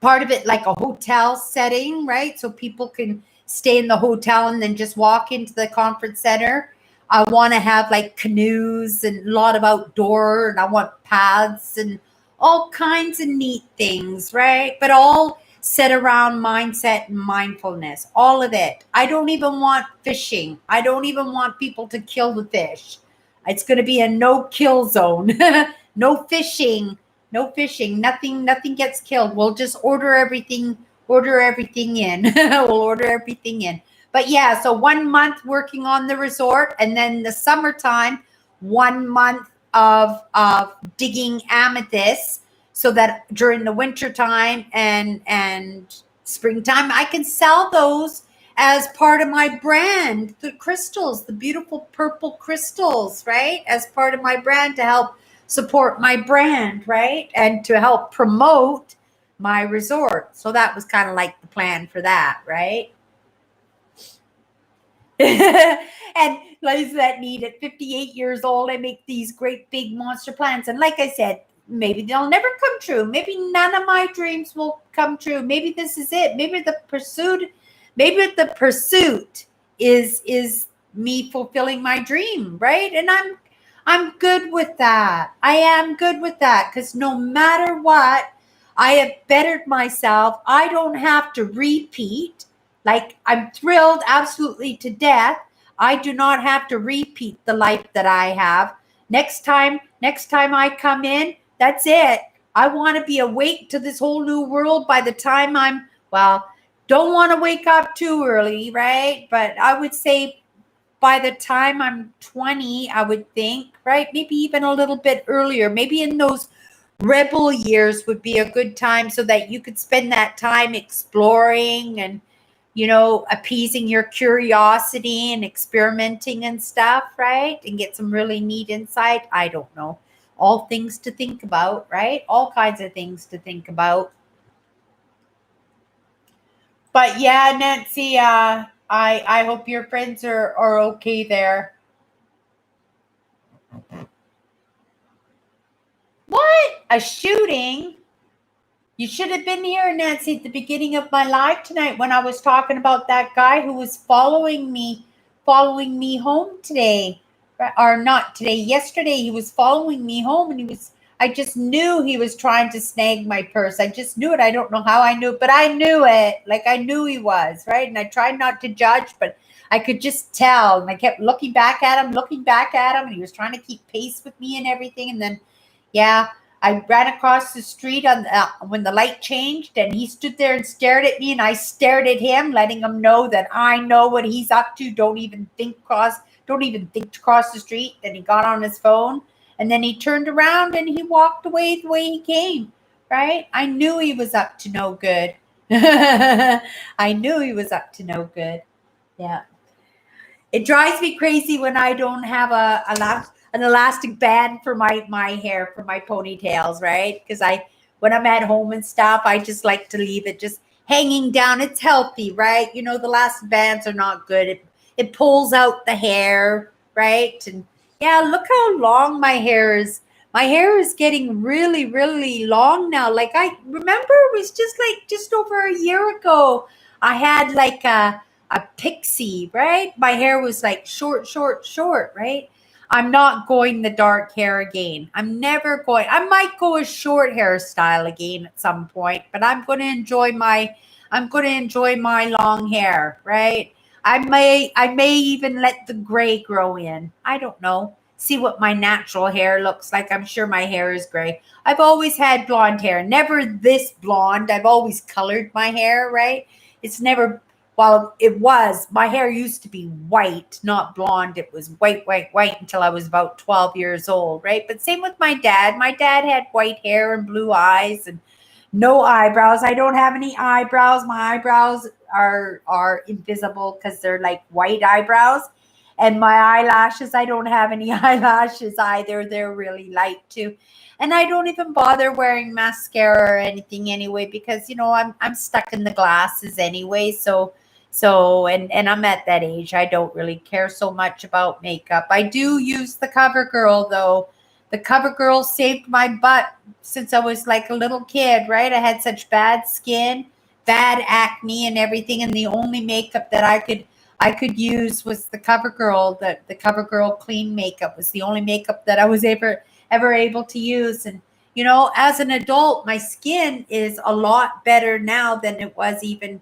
part of it like a hotel setting, right? So people can stay in the hotel and then just walk into the conference center. I want to have like canoes and a lot of outdoor, and I want paths and all kinds of neat things, right? But all set around mindset and mindfulness, all of it. I don't even want fishing. I don't even want people to kill the fish. It's going to be a no-kill zone. No fishing. No fishing. Nothing gets killed. We'll just order everything in. We'll order everything in. But yeah, so 1 month working on the resort, and then the summertime, 1 month of digging amethysts, so that during the winter time and springtime, I can sell those as part of my brand, the crystals, the beautiful purple crystals, right? As part of my brand to help support my brand, right? And to help promote my resort. So that was kind of like the plan for that, right? And like that need at 58 years old, I make these great big monster plans. And like I said, maybe they'll never come true. Maybe none of my dreams will come true. Maybe this is it. Maybe the pursuit is me fulfilling my dream, right? And I'm good with that. I am good with that because no matter what, I have bettered myself. I don't have to repeat. Like, I'm thrilled absolutely to death. I do not have to repeat the life that I have. Next time I come in, that's it. I want to be awake to this whole new world by the time don't want to wake up too early, right? But I would say by the time I'm 20, I would think, right? Maybe even a little bit earlier. Maybe in those rebel years would be a good time so that you could spend that time exploring and, appeasing your curiosity and experimenting and stuff, right? And get some really neat insight. I don't know. All things to think about, right? All kinds of things to think about. But yeah, Nancy, I hope your friends are okay there. What? A shooting? You should have been here, Nancy, at the beginning of my live tonight when I was talking about that guy who was following me home today. Or not today, yesterday. He was following me home and just knew he was trying to snag my purse. I just knew it. I don't know how I knew it, but I knew it. Like I knew he was, right? And I tried not to judge, but I could just tell. And I kept looking back at him, and he was trying to keep pace with me and everything. And then, yeah, I ran across the street on when the light changed, and he stood there and stared at me, and I stared at him, letting him know that I know what he's up to. Don't even think to cross the street. Then he got on his phone, and then he turned around and he walked away the way he came. Right? I knew he was up to no good. I knew he was up to no good. Yeah. It drives me crazy when I don't have an elastic band for my hair, for my ponytails, right? Because when I'm at home and stuff, I just like to leave it just hanging down. It's healthy, right? You know, the elastic bands are not good. It pulls out the hair, right? And yeah, look how long my hair is. My hair is getting really, really long now. Like I remember it was just over a year ago. I had like a pixie, right? My hair was like short, right? I'm not going the dark hair again. I'm never going. I might go a short hairstyle again at some point, but I'm going to enjoy my long hair, right? I may even let the gray grow in. I don't know. See what my natural hair looks like. I'm sure my hair is gray. I've always had blonde hair, never this blonde. I've always colored my hair, right? It's never well, my hair used to be white, not blonde. It was white until I was about 12 years old, right? But same with my dad. My dad had white hair and blue eyes and no eyebrows. I don't have any eyebrows. My eyebrows are invisible because they're like white eyebrows. And my eyelashes, I don't have any eyelashes either. They're really light too. And I don't even bother wearing mascara or anything anyway because I'm stuck in the glasses anyway. And I'm at that age. I don't really care so much about makeup. I do use the CoverGirl though. The CoverGirl saved my butt since I was like a little kid, right? I had such bad skin, bad acne and everything, and the only makeup that I could use was the CoverGirl. The CoverGirl clean makeup was the only makeup that I was ever able to use. And as an adult, my skin is a lot better now than it was even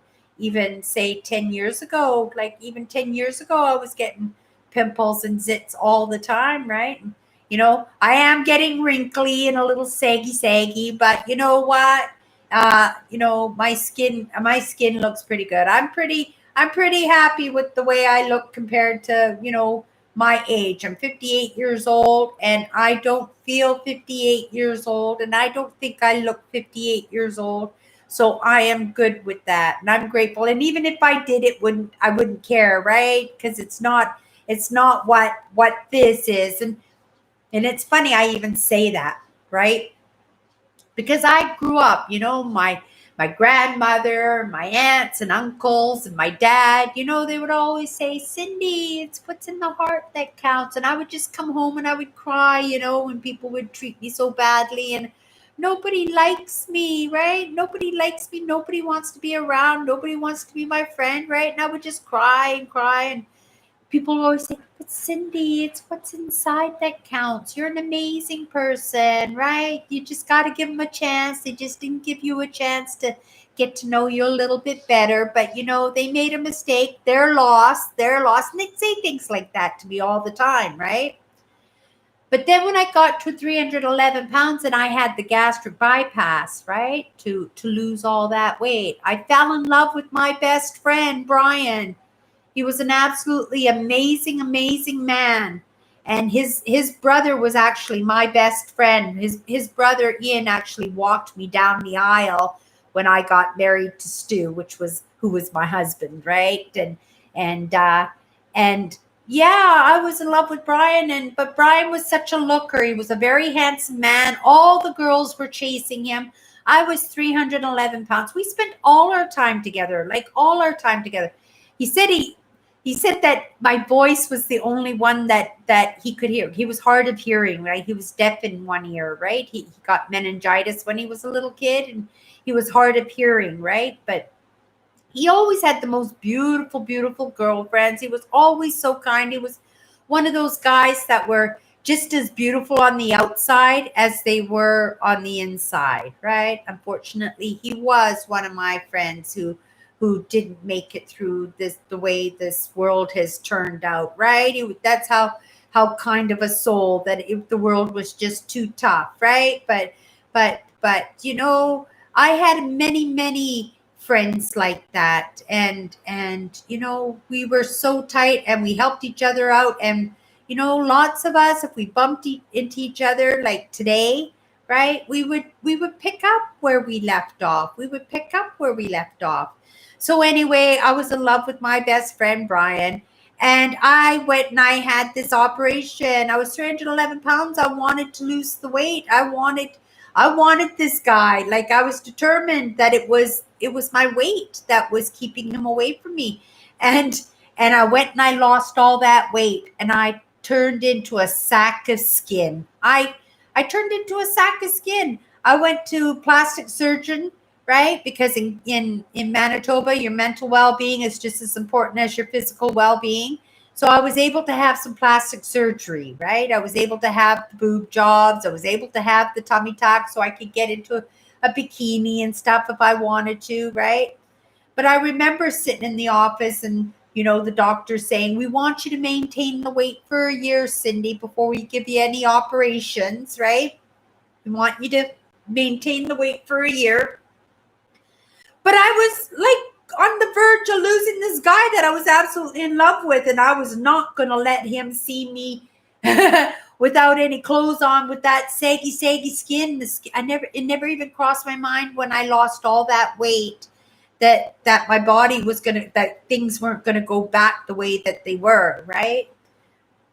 say 10 years ago. Like even 10 years ago, I was getting pimples and zits all the time, right? And, I am getting wrinkly and a little saggy, but you know what? My skin looks pretty good. I'm pretty happy with the way I look compared to, my age. I'm 58 years old and I don't feel 58 years old and I don't think I look 58 years old. So I am good with that and I'm grateful. And even if I did, I wouldn't care, right? Because it's not what this is. And it's funny I even say that, right? Because I grew up, my grandmother, my aunts and uncles and my dad, they would always say, Cindy, it's what's in the heart that counts. And I would just come home and I would cry, when people would treat me so badly and nobody likes me, right? Nobody likes me. Nobody wants to be around. Nobody wants to be my friend, right? And I would just cry and cry. And people always say, but Cindy, it's what's inside that counts. You're an amazing person, right? You just got to give them a chance. They just didn't give you a chance to get to know you a little bit better. But, they made a mistake. They're lost. And they'd say things like that to me all the time, right? But then when I got to 311 pounds and I had the gastric bypass, right, to lose all that weight, I fell in love with my best friend, Brian. He was an absolutely amazing, amazing man. And his brother was actually my best friend. His brother Ian actually walked me down the aisle when I got married to Stu, who was my husband, right? And yeah, I was in love with Brian, but Brian was such a looker. He was a very handsome man. All the girls were chasing him. I was 311 pounds. We spent all our time together, He said that my voice was the only one that he could hear. He was hard of hearing, right? He was deaf in one ear, right? He got meningitis when he was a little kid and he was hard of hearing, right? But he always had the most beautiful, beautiful girlfriends. He was always so kind. He was one of those guys that were just as beautiful on the outside as they were on the inside, right? Unfortunately, he was one of my friends who didn't make it through the way this world has turned out, right? That's how kind of a soul that if the world was just too tough, right? But I had many friends like that, and we were so tight and we helped each other out. And lots of us, if we bumped into each other like today, right, we would pick up where we left off. So anyway, I was in love with my best friend Brian, and I went and I had this operation. I was 311 pounds. I wanted to lose the weight. I wanted this guy. Like, I was determined that it was my weight that was keeping him away from me. And I went and I lost all that weight, and I turned into a sack of skin. I turned into a sack of skin. I went to plastic surgeon, right? Because in Manitoba, your mental well-being is just as important as your physical well-being. So I was able to have some plastic surgery, right? I was able to have the boob jobs. I was able to have the tummy tuck so I could get into a bikini and stuff if I wanted to, right? But I remember sitting in the office and, the doctor saying, we want you to maintain the weight for a year, Cindy, before we give you any operations, right? We want you to maintain the weight for a year. But I was like on the verge of losing this guy that I was absolutely in love with, and I was not going to let him see me without any clothes on, with that saggy skin. It never even crossed my mind when I lost all that weight that my body was that things weren't gonna go back the way that they were, right?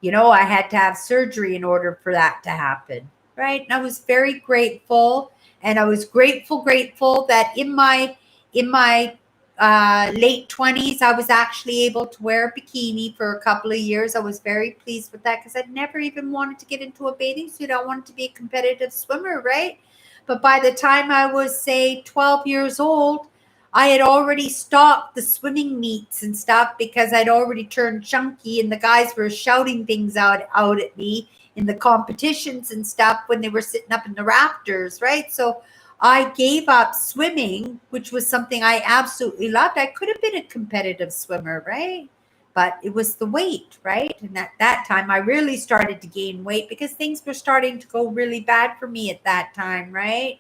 I had to have surgery in order for that to happen, right? And I was very grateful, and I was grateful that in my late 20s, I was actually able to wear a bikini for a couple of years. I was very pleased with that because I'd never even wanted to get into a bathing suit. I wanted to be a competitive swimmer, right? But by the time I was, say, 12 years old, I had already stopped the swimming meets and stuff because I'd already turned chunky, and the guys were shouting things out at me in the competitions and stuff when they were sitting up in the rafters, right? So I gave up swimming, which was something I absolutely loved. I could have been a competitive swimmer, right? But it was the weight, right? And at that time, I really started to gain weight because things were starting to go really bad for me at that time, right?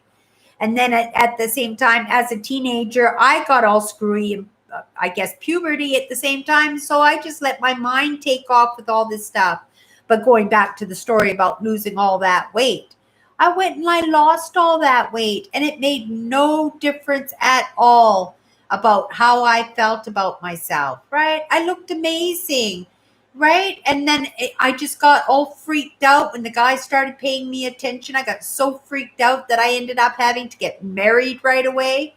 And then at the same time, as a teenager, I got all screwy and I guess puberty at the same time. So I just let my mind take off with all this stuff. But going back to the story about losing all that weight, I went and I lost all that weight, and it made no difference at all about how I felt about myself, right? I looked amazing, right? And then I just got all freaked out when the guy started paying me attention. I got so freaked out that I ended up having to get married right away.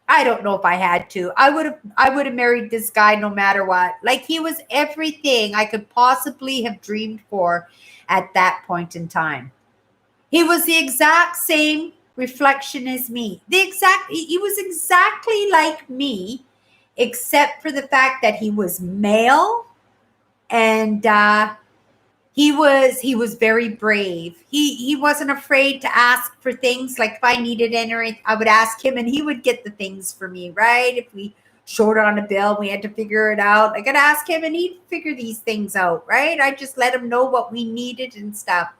I don't know if I had to. I would have married this guy no matter what. Like, he was everything I could possibly have dreamed for at that point in time. He was the exact same reflection as me. He was exactly like me, except for the fact that he was male, and he was very brave. He wasn't afraid to ask for things. Like, if I needed anything, I would ask him and he would get the things for me, right? If we short on a bill, we had to figure it out, I could ask him and he'd figure these things out, right? I just let him know what we needed and stuff.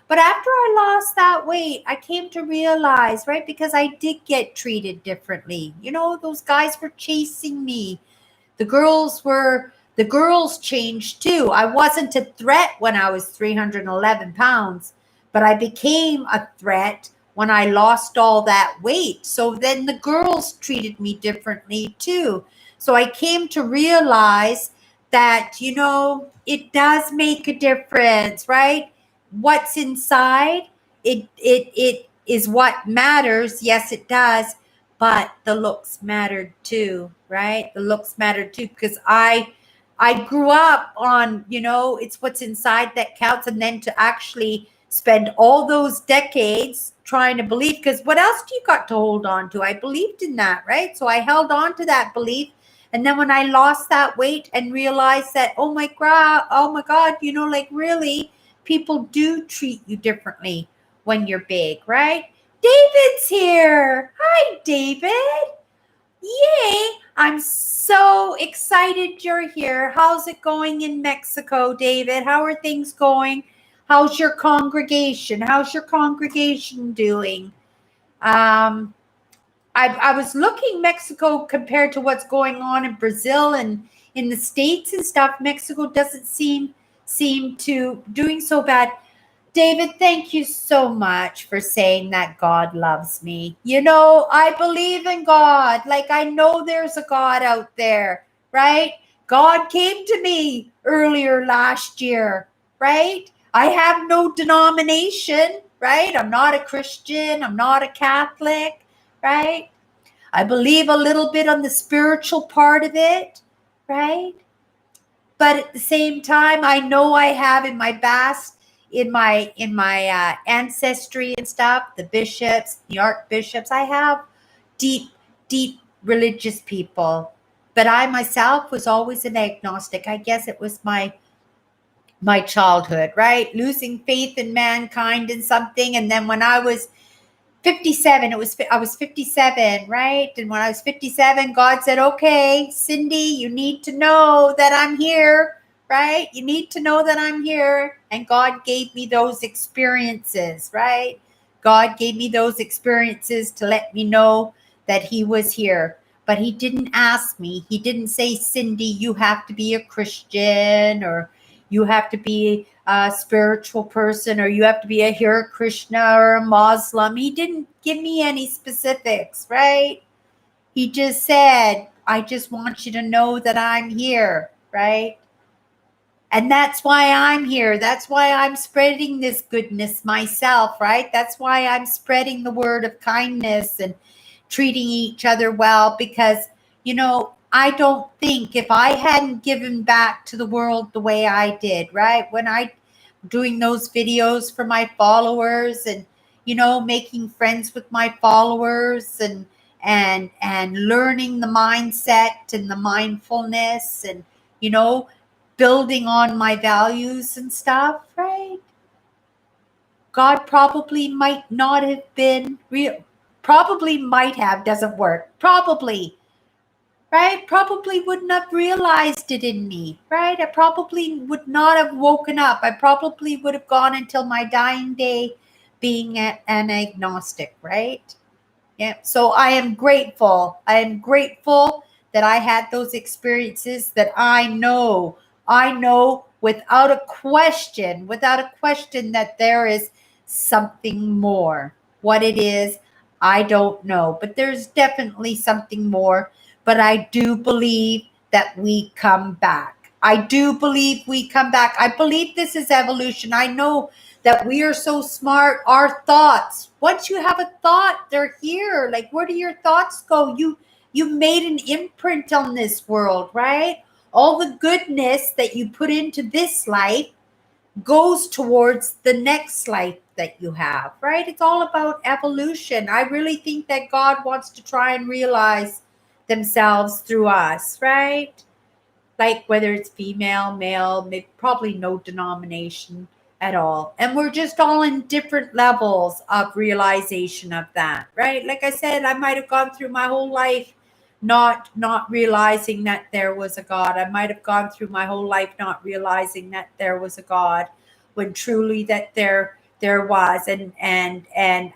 But after I lost that weight, I came to realize, right, because I did get treated differently. Those guys were chasing me. The girls changed too. I wasn't a threat when I was 311 pounds, but I became a threat when I lost all that weight. So then the girls treated me differently too. So I came to realize that, it does make a difference, right? What's inside, it is what matters. Yes, it does. But the looks mattered too, right? The looks mattered too, because I grew up on, it's what's inside that counts. And then to actually spend all those decades trying to believe, because what else do you got to hold on to? I believed in that, right? So I held on to that belief. And then when I lost that weight and realized that, oh my God, like, really, people do treat you differently when you're big, right? David's here. Hi, David. Yay! I'm so excited you're here. How's it going in Mexico, David? How are things going? How's your congregation? How's your congregation doing? I was looking Mexico compared to what's going on in Brazil and in the States and stuff. Mexico doesn't seem to doing so bad. David, thank you so much for saying that God loves me. You know, I believe in God. Like, I know there's a God out there, right? God came to me earlier last year, right? I have no denomination, right? I'm not a Christian. I'm not a Catholic, right? I believe a little bit on the spiritual part of it, right? But at the same time, I know I have in my past, in my ancestry and stuff, the bishops, the archbishops, I have deep religious people. But I myself was always an agnostic. I guess it was my childhood, right? Losing faith in mankind and something. And then when I was 57, I was 57, right? And when I was 57, God said, okay, Cindy, you need to know that I'm here, right? You need to know that I'm here. And God gave me those experiences, right? God gave me those experiences to let me know that he was here. But he didn't ask me. He didn't say, Cindy, you have to be a Christian, or you have to be a spiritual person, or you have to be a Hare Krishna or a Muslim. He didn't give me any specifics, right? He just said, I just want you to know that I'm here, right? And that's why I'm here. That's why I'm spreading this goodness myself, right? That's why I'm spreading the word of kindness and treating each other well, because, you know, I don't think if I hadn't given back to the world the way I did, right? When I doing those videos for my followers and, you know, making friends with my followers and learning the mindset and the mindfulness and, you know, building on my values and stuff, right? God probably might not have been real. Probably might have, doesn't work. Probably, right? Probably wouldn't have realized it in me, right? I probably would not have woken up. I probably would have gone until my dying day being an agnostic, right? Yeah. So I am grateful. I am grateful that I had those experiences, that I know without a question that there is something more. What it is, I don't know, but there's definitely something more. But I do believe that we come back. I do believe we come back. I believe this is evolution. I know that we are so smart. Our thoughts, once you have a thought, they're here. Like, where do your thoughts go? You made an imprint on this world, right? All the goodness that you put into this life goes towards the next life that you have, right? It's all about evolution. I really think that God wants to try and realize themselves through us, right? Like, whether it's female, male, probably no denomination at all. And we're just all in different levels of realization of that, right? Like I said, I might have gone through my whole life not realizing that there was a God. I might have gone through my whole life not realizing that there was a God, when truly that there was. And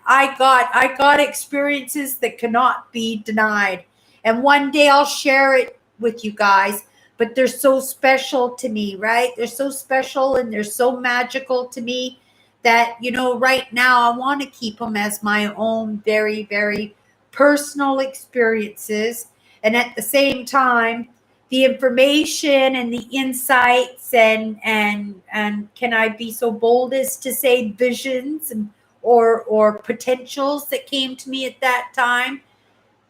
I got experiences that cannot be denied. And one day I'll share it with you guys. But they're so special to me, right? They're so special and they're so magical to me that, you know, right now I want to keep them as my own very, very personal experiences. And at the same time, the information and the insights and can I be so bold as to say visions and or potentials that came to me at that time,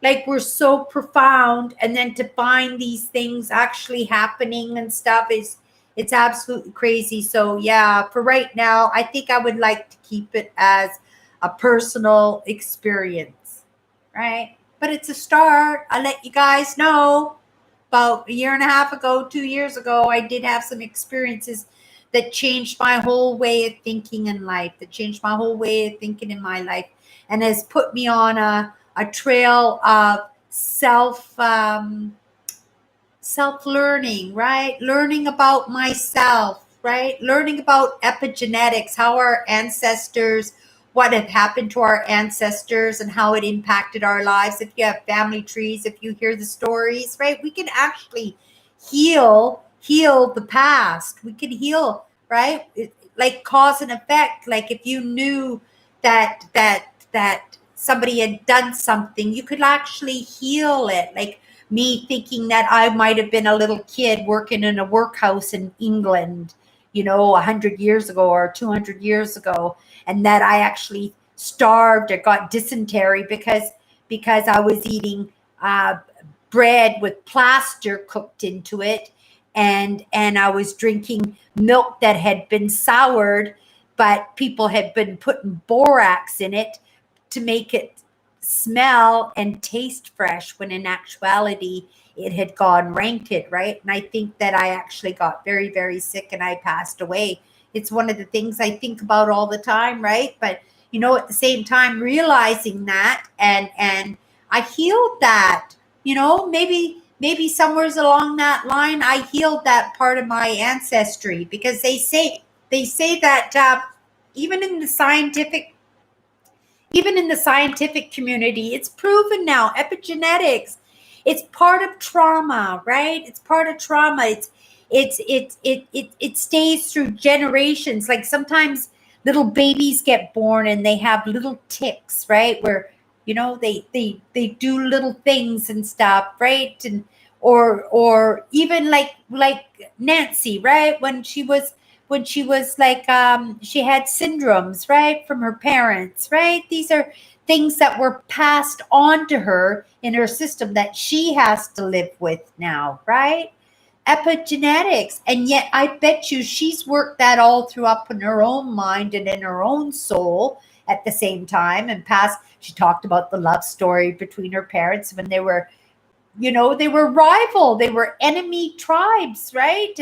like, we're so profound, and then to find these things actually happening and stuff it's absolutely crazy. So yeah, for right now, I think I would like to keep it as a personal experience, right? But it's a start. I let you guys know about a year and a half ago, 2 years ago, I did have some experiences that changed my whole way of thinking in life, that changed my whole way of thinking in my life, and has put me on a trail of self-learning, right? Learning about myself, right? Learning about epigenetics, how our ancestors, what had happened to our ancestors and how it impacted our lives. If you have family trees, if you hear the stories, right? We can actually heal the past. We can heal, right? Like cause and effect. Like if you knew that somebody had done something, you could actually heal it. Like me thinking that I might have been a little kid working in a workhouse in England, 100 years ago or 200 years ago, and that I actually starved or got dysentery because I was eating bread with plaster cooked into it, and I was drinking milk that had been soured, but people had been putting borax in it to make it smell and taste fresh, when in actuality it had gone rancid, right? And I think that I actually got very, very sick and I passed away. It's one of the things I think about all the time, right? But at the same time, realizing that and I healed that, maybe somewheres along that line I healed that part of my ancestry, because they say that even in the scientific community, it's proven now, epigenetics, it's part of trauma, right? It's part of trauma. It stays through generations. Like sometimes little babies get born and they have little tics, right? Where, they do little things and stuff, right? And or even like Nancy, right? When she was like she had syndromes, right, from her parents, right? These are things that were passed on to her in her system that she has to live with now, right? Epigenetics. And yet I bet you she's worked that all through up in her own mind and in her own soul at the same time. And she talked about the love story between her parents when they were rival, they were enemy tribes, right?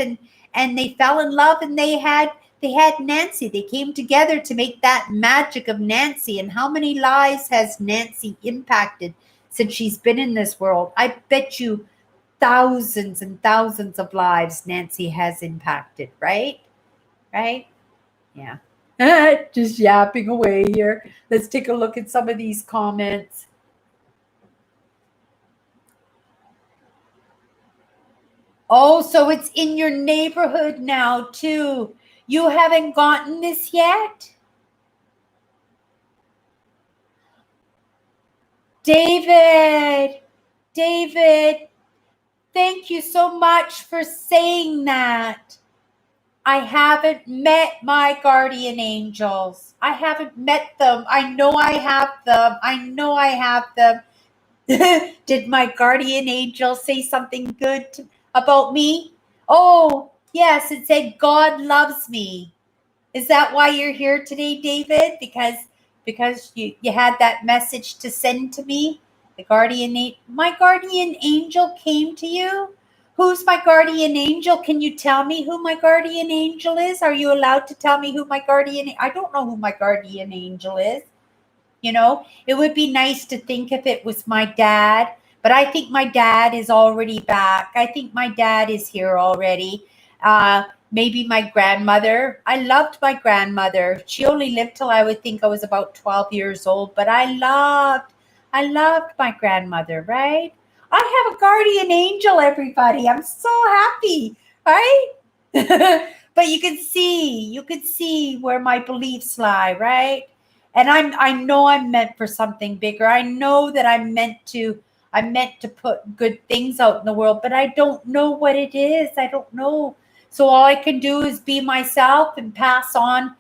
And they fell in love, and they had Nancy. They came together to make that magic of Nancy. And how many lives has Nancy impacted since she's been in this world? I bet you thousands and thousands of lives Nancy has impacted, right? Right? Yeah. Just yapping away here. Let's take a look at some of these comments. Oh, so it's in your neighborhood now, too. You haven't gotten this yet? David, thank you so much for saying that. I haven't met my guardian angels. I haven't met them. I know I have them. Did my guardian angel say something good about me? Oh, yes, it said God loves me. Is that why you're here today, David? Because you had that message to send to me? My guardian angel came to you? Who's my guardian angel? Can you tell me who my guardian angel is? Are you allowed to tell me who my I don't know who my guardian angel is. It would be nice to think if it was my dad, but I think my dad is already back. I think my dad is here already. Maybe my grandmother. I loved my grandmother. She only lived till I would think I was about 12 years old, but I loved my grandmother, right? I have a guardian angel, everybody. I'm so happy, right? But you can see where my beliefs lie, right? And I know I'm meant for something bigger. I know that I'm meant to put good things out in the world, but I don't know what it is. I don't know. So all I can do is be myself and pass on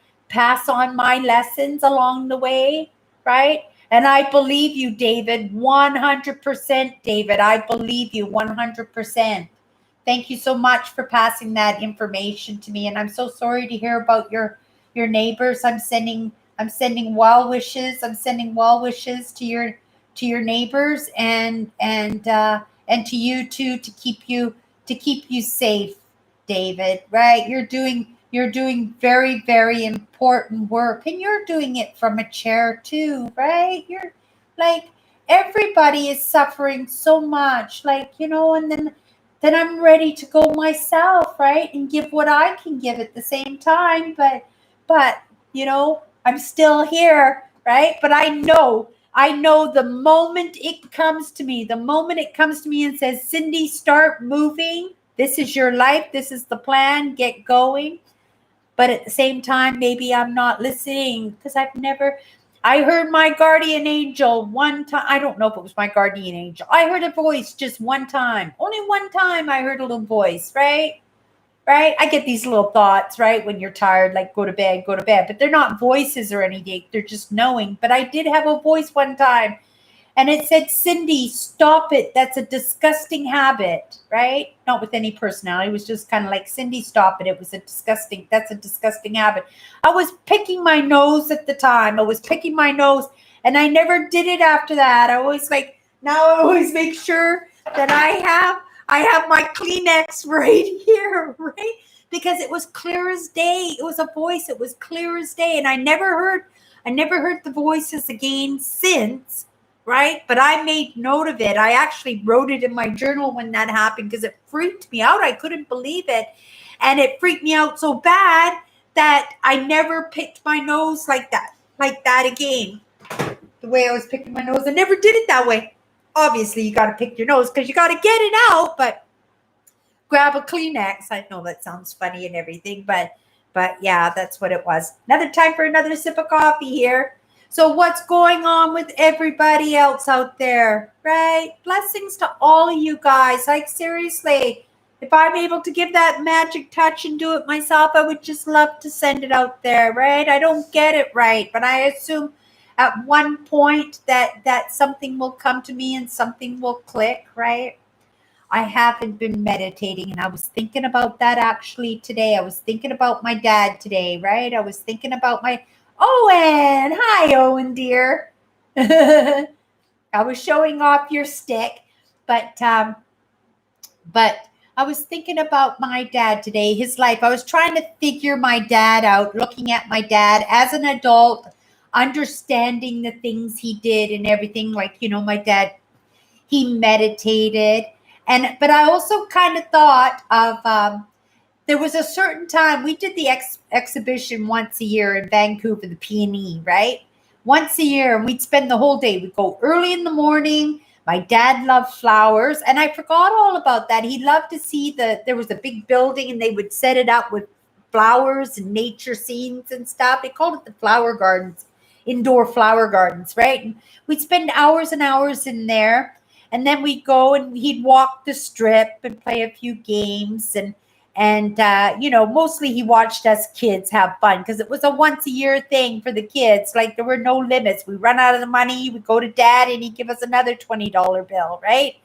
my lessons along the way, right? And I believe you, David, 100%, David. I believe you 100%. Thank you so much for passing that information to me. And I'm so sorry to hear about your neighbors. I'm sending well wishes. I'm sending well wishes to your neighbors and to you too, to keep you safe, David. Right? You're doing You're doing very, very important work, and you're doing it from a chair too, right? You're like, everybody is suffering so much, like, and then I'm ready to go myself, right? And give what I can give at the same time, but I'm still here, right? But I know the moment it comes to me, and says, Cindy, start moving. This is your life. This is the plan. Get going. But at the same time, maybe I'm not listening because I heard my guardian angel one time. I don't know if it was my guardian angel. I heard a voice just one time. Only one time I heard a little voice, right? Right? I get these little thoughts, right? When you're tired, like go to bed. But they're not voices or anything. They're just knowing. But I did have a voice one time, and it said, Cindy, stop it. That's a disgusting habit, right? Not with any personality. It was just kind of like, Cindy, stop it. That's a disgusting habit. I was picking my nose at the time. And I never did it after that. Now I always make sure that I have my Kleenex right here, right? Because it was clear as day. It was a voice. It was clear as day. And I never heard the voices again since. Right? But I made note of it. I actually wrote it in my journal when that happened because it freaked me out. I couldn't believe it. And it freaked me out so bad that I never picked my nose like that again. The way I was picking my nose, I never did it that way. Obviously, you got to pick your nose because you got to get it out, but grab a Kleenex. I know that sounds funny and everything, but yeah, that's what it was. Another time for another sip of coffee here. So what's going on with everybody else out there, right? Blessings to all of you guys. Like, seriously, if I'm able to give that magic touch and do it myself, I would just love to send it out there, right? I don't get it right, but I assume at one point that something will come to me and something will click, right? I haven't been meditating, and I was thinking about that actually today. I was thinking about my dad today, right? I was thinking about my Owen. Hi, Owen, dear. I was showing off your stick, but I was thinking about my dad today, his life. I was trying to figure my dad out, looking at my dad as an adult, understanding the things he did and everything. Like, my dad, he meditated. But I also kind of thought of, there was a certain time we did the exhibition once a year in Vancouver, the Peony, right? Once a year, and we'd spend the whole day. We'd go early in the morning. My dad loved flowers, and I forgot all about that. He loved to see there was a big building, and they would set it up with flowers and nature scenes and stuff. They called it the flower gardens, indoor flower gardens, right? And we'd spend hours and hours in there, and then we'd go and he'd walk the strip and play a few games, and mostly he watched us kids have fun because it was a once a year thing for the kids. Like, there were no limits. We run out of the money, we'd go to dad and he'd give us another $20 bill, right?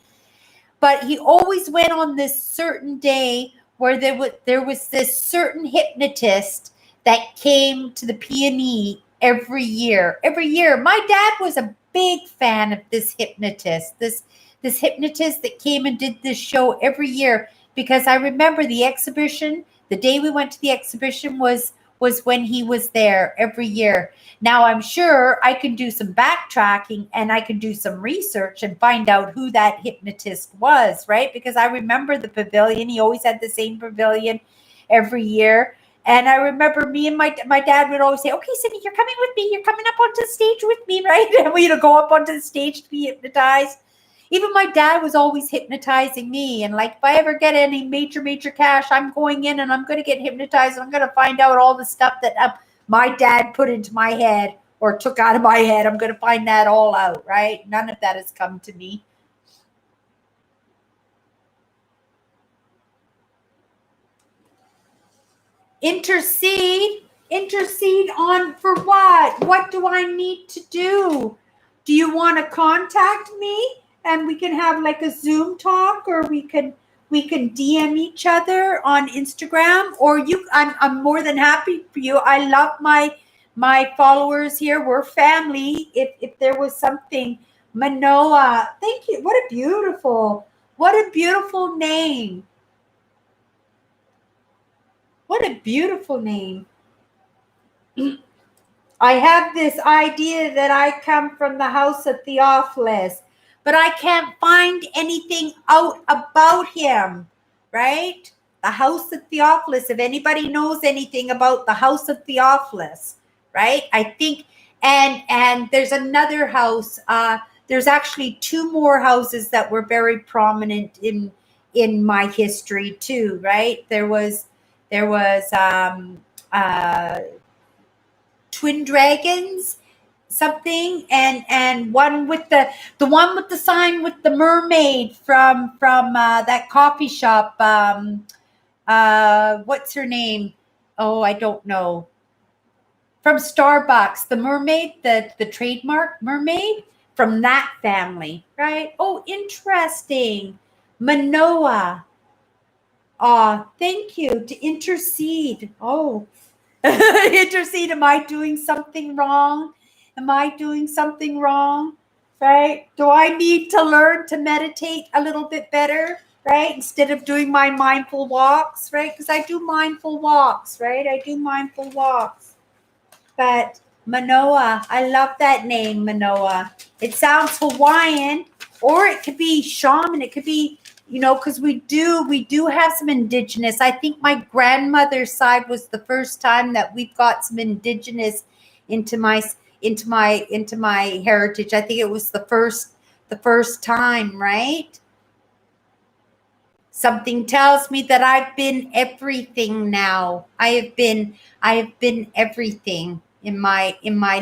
But he always went on this certain day where there was this certain hypnotist that came to the Peony every year. Every year. My dad was a big fan of this hypnotist, this hypnotist that came and did this show every year. Because I remember the exhibition, the day we went to the exhibition was when he was there every year. Now, I'm sure I can do some backtracking and I can do some research and find out who that hypnotist was, right? Because I remember the pavilion. He always had the same pavilion every year. And I remember me and my dad would always say, okay, Cindy, you're coming with me. You're coming up onto the stage with me, right? And we'd go up onto the stage to be hypnotized. Even my dad was always hypnotizing me. And like, if I ever get any major cash, I'm going in and I'm going to get hypnotized. And I'm going to find out all the stuff that my dad put into my head or took out of my head. I'm going to find that all out, right? None of that has come to me. Intercede on for what? What do I need to do? Do you want to contact me? And we can have like a Zoom talk, or we can DM each other on Instagram, or I'm more than happy for you. I love my followers here. We're family. If there was something, Manoa, thank you. What a beautiful name. What a beautiful name. I have this idea that I come from the house of Theophilus, but I can't find anything out about him, right? The house of Theophilus, if anybody knows anything about the house of Theophilus, right? I think, and there's another house, there's actually two more houses that were very prominent in my history too, right? There was twin dragons something, and one with the one with the sign with the mermaid from that coffee shop, what's her name? Oh, I don't know. From Starbucks, the mermaid, the trademark mermaid from that family, right? Oh, interesting. Manoa. Thank you. To intercede. Oh, intercede. Am I doing something wrong? Am I doing something wrong? Right? Do I need to learn to meditate a little bit better? Right? Instead of doing my mindful walks, right? Because I do mindful walks, right? I do mindful walks. But Manoa, I love that name, Manoa. It sounds Hawaiian, or it could be shaman. It could be, because we do have some indigenous. I think my grandmother's side was the first time that we've got some indigenous into my heritage. I think it was the first time, right? Something tells me that I've been everything now. I have been everything in my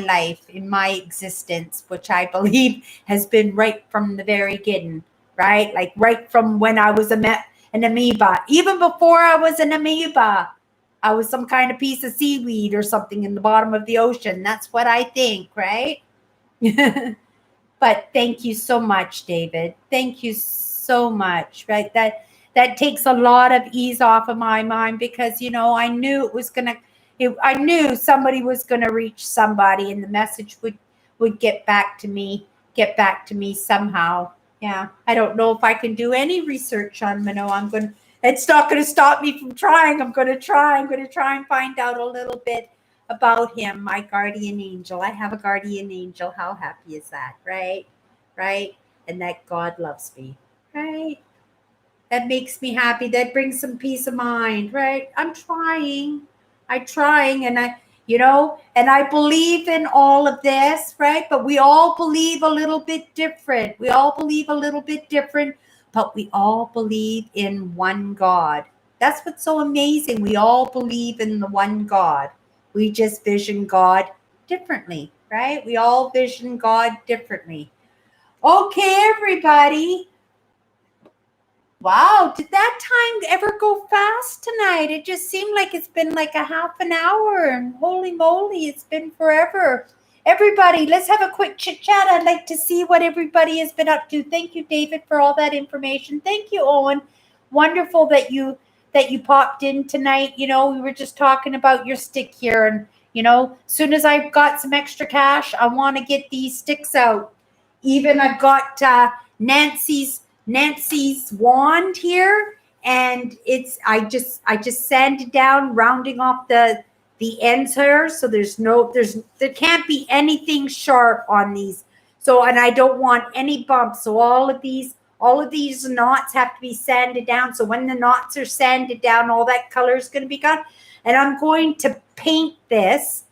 life, in my existence, which I believe has been right from the very beginning, right? Like right from when I was an amoeba. Even before I was an amoeba, I was some kind of piece of seaweed or something in the bottom of the ocean. That's what I think, right? But thank you so much, David. Thank you so much, right? That takes a lot of ease off of my mind, because I knew I knew somebody was gonna reach somebody, and the message would get back to me somehow. Yeah, I don't know if I can do any research on Manoa. It's not going to stop me from trying. I'm going to try and find out a little bit about him, my guardian angel. I have a guardian angel. How happy is that, right? Right? And that God loves me, right? That makes me happy. That brings some peace of mind, right? I'm trying, and I believe in all of this, right? But we all believe a little bit different. But we all believe in one God. That's what's so amazing. We all believe in the one God. We just vision God differently, right? We all vision God differently. Okay, everybody. Wow, did that time ever go fast tonight? It just seemed like it's been like a half an hour, and holy moly, it's been forever. Everybody, let's have a quick chit chat. I'd like to see what everybody has been up to. Thank you, David, for all that information. Thank you, Owen. Wonderful that you popped in tonight. We were just talking about your stick here, and as soon as I've got some extra cash, I want to get these sticks out. Even I've got Nancy's wand here, and I just sanded down, rounding off the ends here, so there can't be anything sharp on these. So, and I don't want any bumps. So all of these knots have to be sanded down. So when the knots are sanded down, all that color is going to be gone. And I'm going to paint this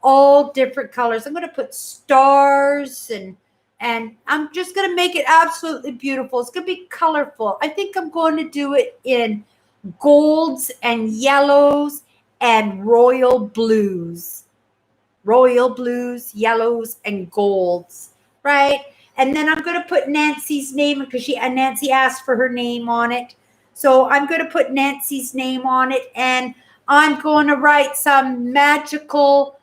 all different colors. I'm going to put stars, and I'm just going to make it absolutely beautiful. It's going to be colorful. I think I'm going to do it in golds and yellows and royal blues. Royal blues, yellows, and golds, right? And then I'm going to put Nancy's name, because Nancy asked for her name on it. So I'm going to put Nancy's name on it, and I'm going to write some magical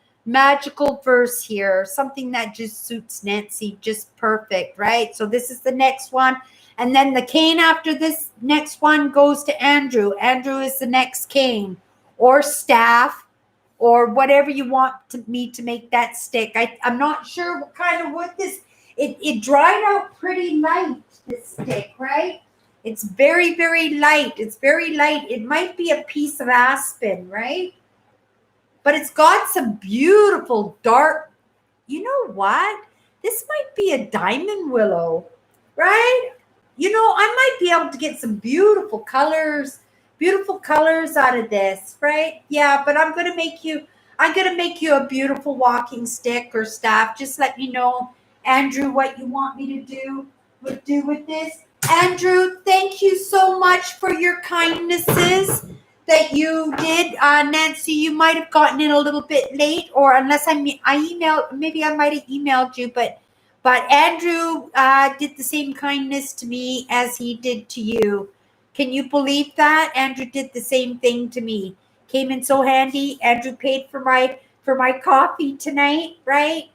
verse here, something that just suits Nancy just perfect, right? So this is the next one. And then the cane after this next one goes to Andrew. Andrew is the next cane or staff or whatever you want me to make that stick. I'm not sure what kind of wood this, it dried out pretty light, this stick, right? It's very, very light. It's very light. It might be a piece of aspen, right? But it's got some beautiful dark, you know what? This might be a diamond willow, right? I might be able to get some beautiful colors out of this, right? Yeah, but I'm gonna make you a beautiful walking stick or staff. Just let me know, Andrew, what you want me to do with this. Andrew, thank you so much for your kindnesses that you did. Nancy, you might have gotten in a little bit late, or unless I emailed, maybe I might have emailed you, but Andrew did the same kindness to me as he did to you. Can you believe that? Andrew did the same thing to me. Came in so handy. Andrew paid for my coffee tonight, right?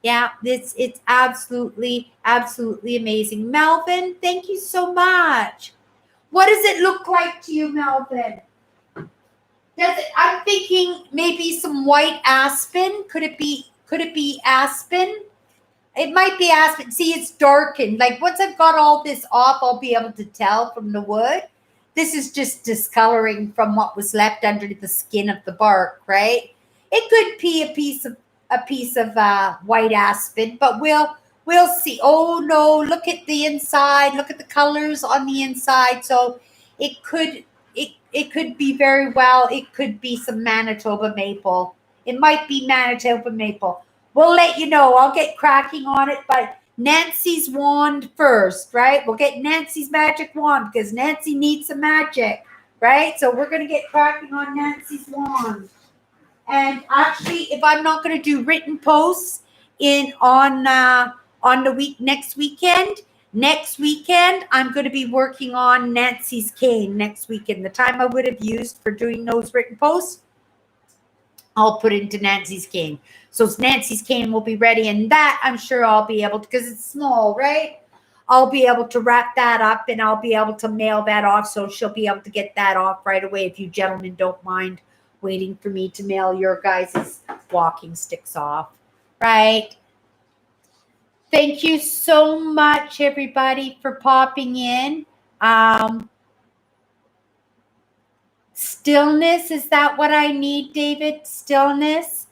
Yeah, it's absolutely amazing. Melvin, thank you so much. What does it look like to you, Melvin? I'm thinking maybe some white aspen. Could it be aspen? It might be aspen. See, it's darkened. Like once I've got all this off, I'll be able to tell from the wood. This is just discoloring from what was left under the skin of the bark, right? It could be a piece of white aspen, but we'll see. Oh no, look at the inside. Look at the colors on the inside. So it could be very well. It could be some Manitoba maple. It might be Manitoba maple. We'll let you know. I'll get cracking on it, but Nancy's wand first, right? We'll get Nancy's magic wand because Nancy needs some magic, right? So we're going to get cracking on Nancy's wand. And actually, if I'm not going to do written posts on the next weekend, I'm going to be working on Nancy's cane next weekend. The time I would have used for doing those written posts, I'll put into Nancy's cane. So Nancy's cane will be ready, and that I'm sure I'll be able to, because it's small, right? I'll be able to wrap that up and I'll be able to mail that off. So she'll be able to get that off right away if you gentlemen don't mind waiting for me to mail your guys' walking sticks off, right? Thank you so much, everybody, for popping in. Stillness, is that what I need, David? Stillness?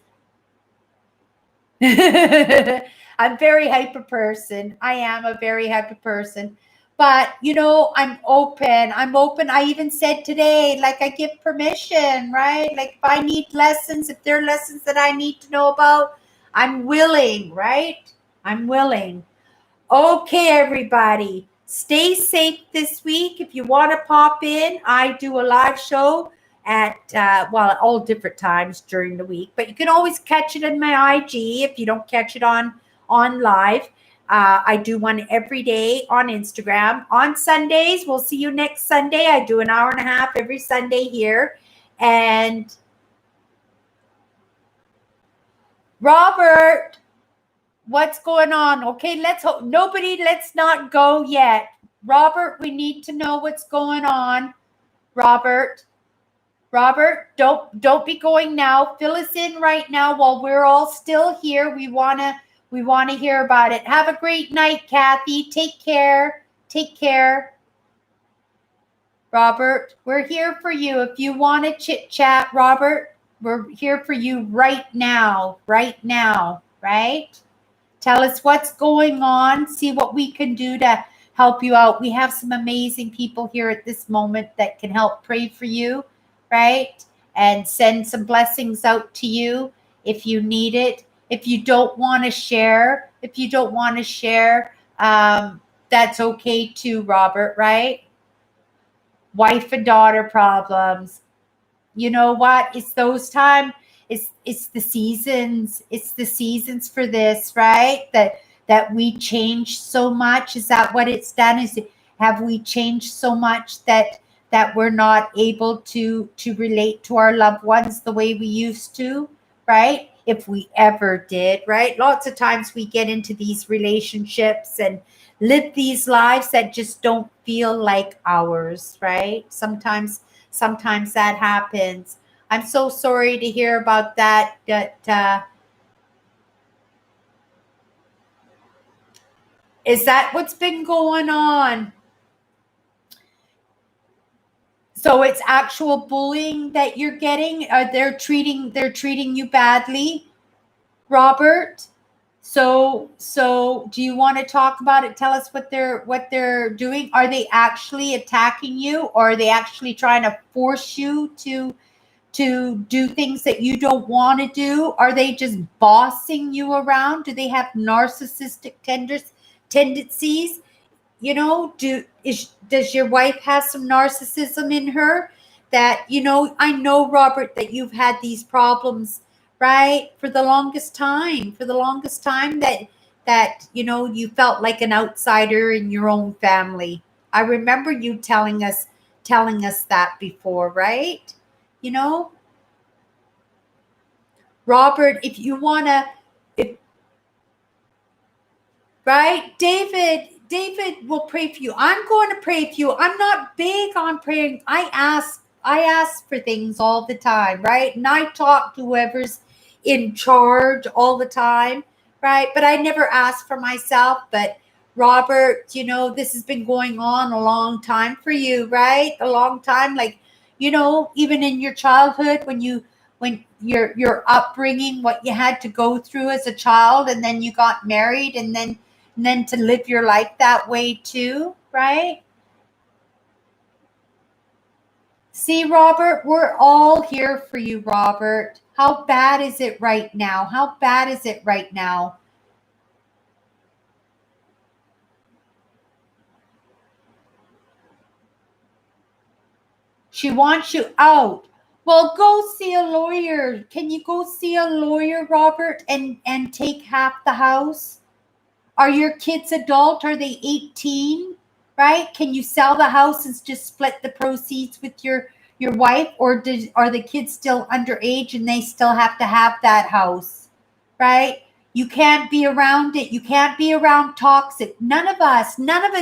I'm very hyper person. I am a very hyper person. But, I'm open. I even said today, like, I give permission, right? Like, if I need lessons, if there are lessons that I need to know about, I'm willing, right? I'm willing. Okay, everybody. Stay safe this week. If you want to pop in, I do a live show at all different times during the week, but you can always catch it in my IG if you don't catch it on live. I do one every day on Instagram. On Sundays, we'll see you next Sunday. I do an hour and a half every Sunday here. And Robert, what's going on? Okay, let's not go yet. Robert, we need to know what's going on. Robert, don't be going now. Fill us in right now while we're all still here. We want to hear about it. Have a great night, Kathy. Take care. Robert, we're here for you. If you want to chit chat, Robert, we're here for you right now, right? Tell us what's going on. See what we can do to help you out. We have some amazing people here at this moment that can help pray for you, right? And send some blessings out to you if you need it. If you don't want to share, that's okay too, Robert, right? Wife and daughter problems. You know what? It's those time. It's the seasons. It's the seasons for this, right? That we change so much. Is that what it's done? Have we changed so much that we're not able to relate to our loved ones the way we used to, right? If we ever did, right? Lots of times we get into these relationships and live these lives that just don't feel like ours, right? Sometimes that happens. I'm so sorry to hear about that. Is that what's been going on? So it's actual bullying that you're getting. They're treating you badly, Robert. So do you want to talk about it? Tell us what they're doing. Are they actually attacking you, or are they actually trying to force you to do things that you don't want to do? Are they just bossing you around? Do they have narcissistic tendencies? Does your wife have some narcissism in her that, I know, Robert, that you've had these problems, right? For the longest time that you felt like an outsider in your own family. I remember you telling us that before, right? You know, Robert, if you want to, if right, David will pray for you. I'm going to pray for you. I'm not big on praying. I ask for things all the time, right? And I talk to whoever's in charge all the time, right? But I never ask for myself. But Robert, this has been going on a long time for you, right? A long time. Like, even in your childhood, when your upbringing, what you had to go through as a child, and then you got married, and then to live your life that way too, right? See, Robert, we're all here for you, Robert. How bad is it right now? How bad is it right now? She wants you out. Well, go see a lawyer. Can you go see a lawyer, Robert, and take half the house? Are your kids adult? Are they 18? Right? Can you sell the house and just split the proceeds with your wife, or are the kids still underage and they still have to have that house? Right? You can't be around it. You can't be around toxic. None of us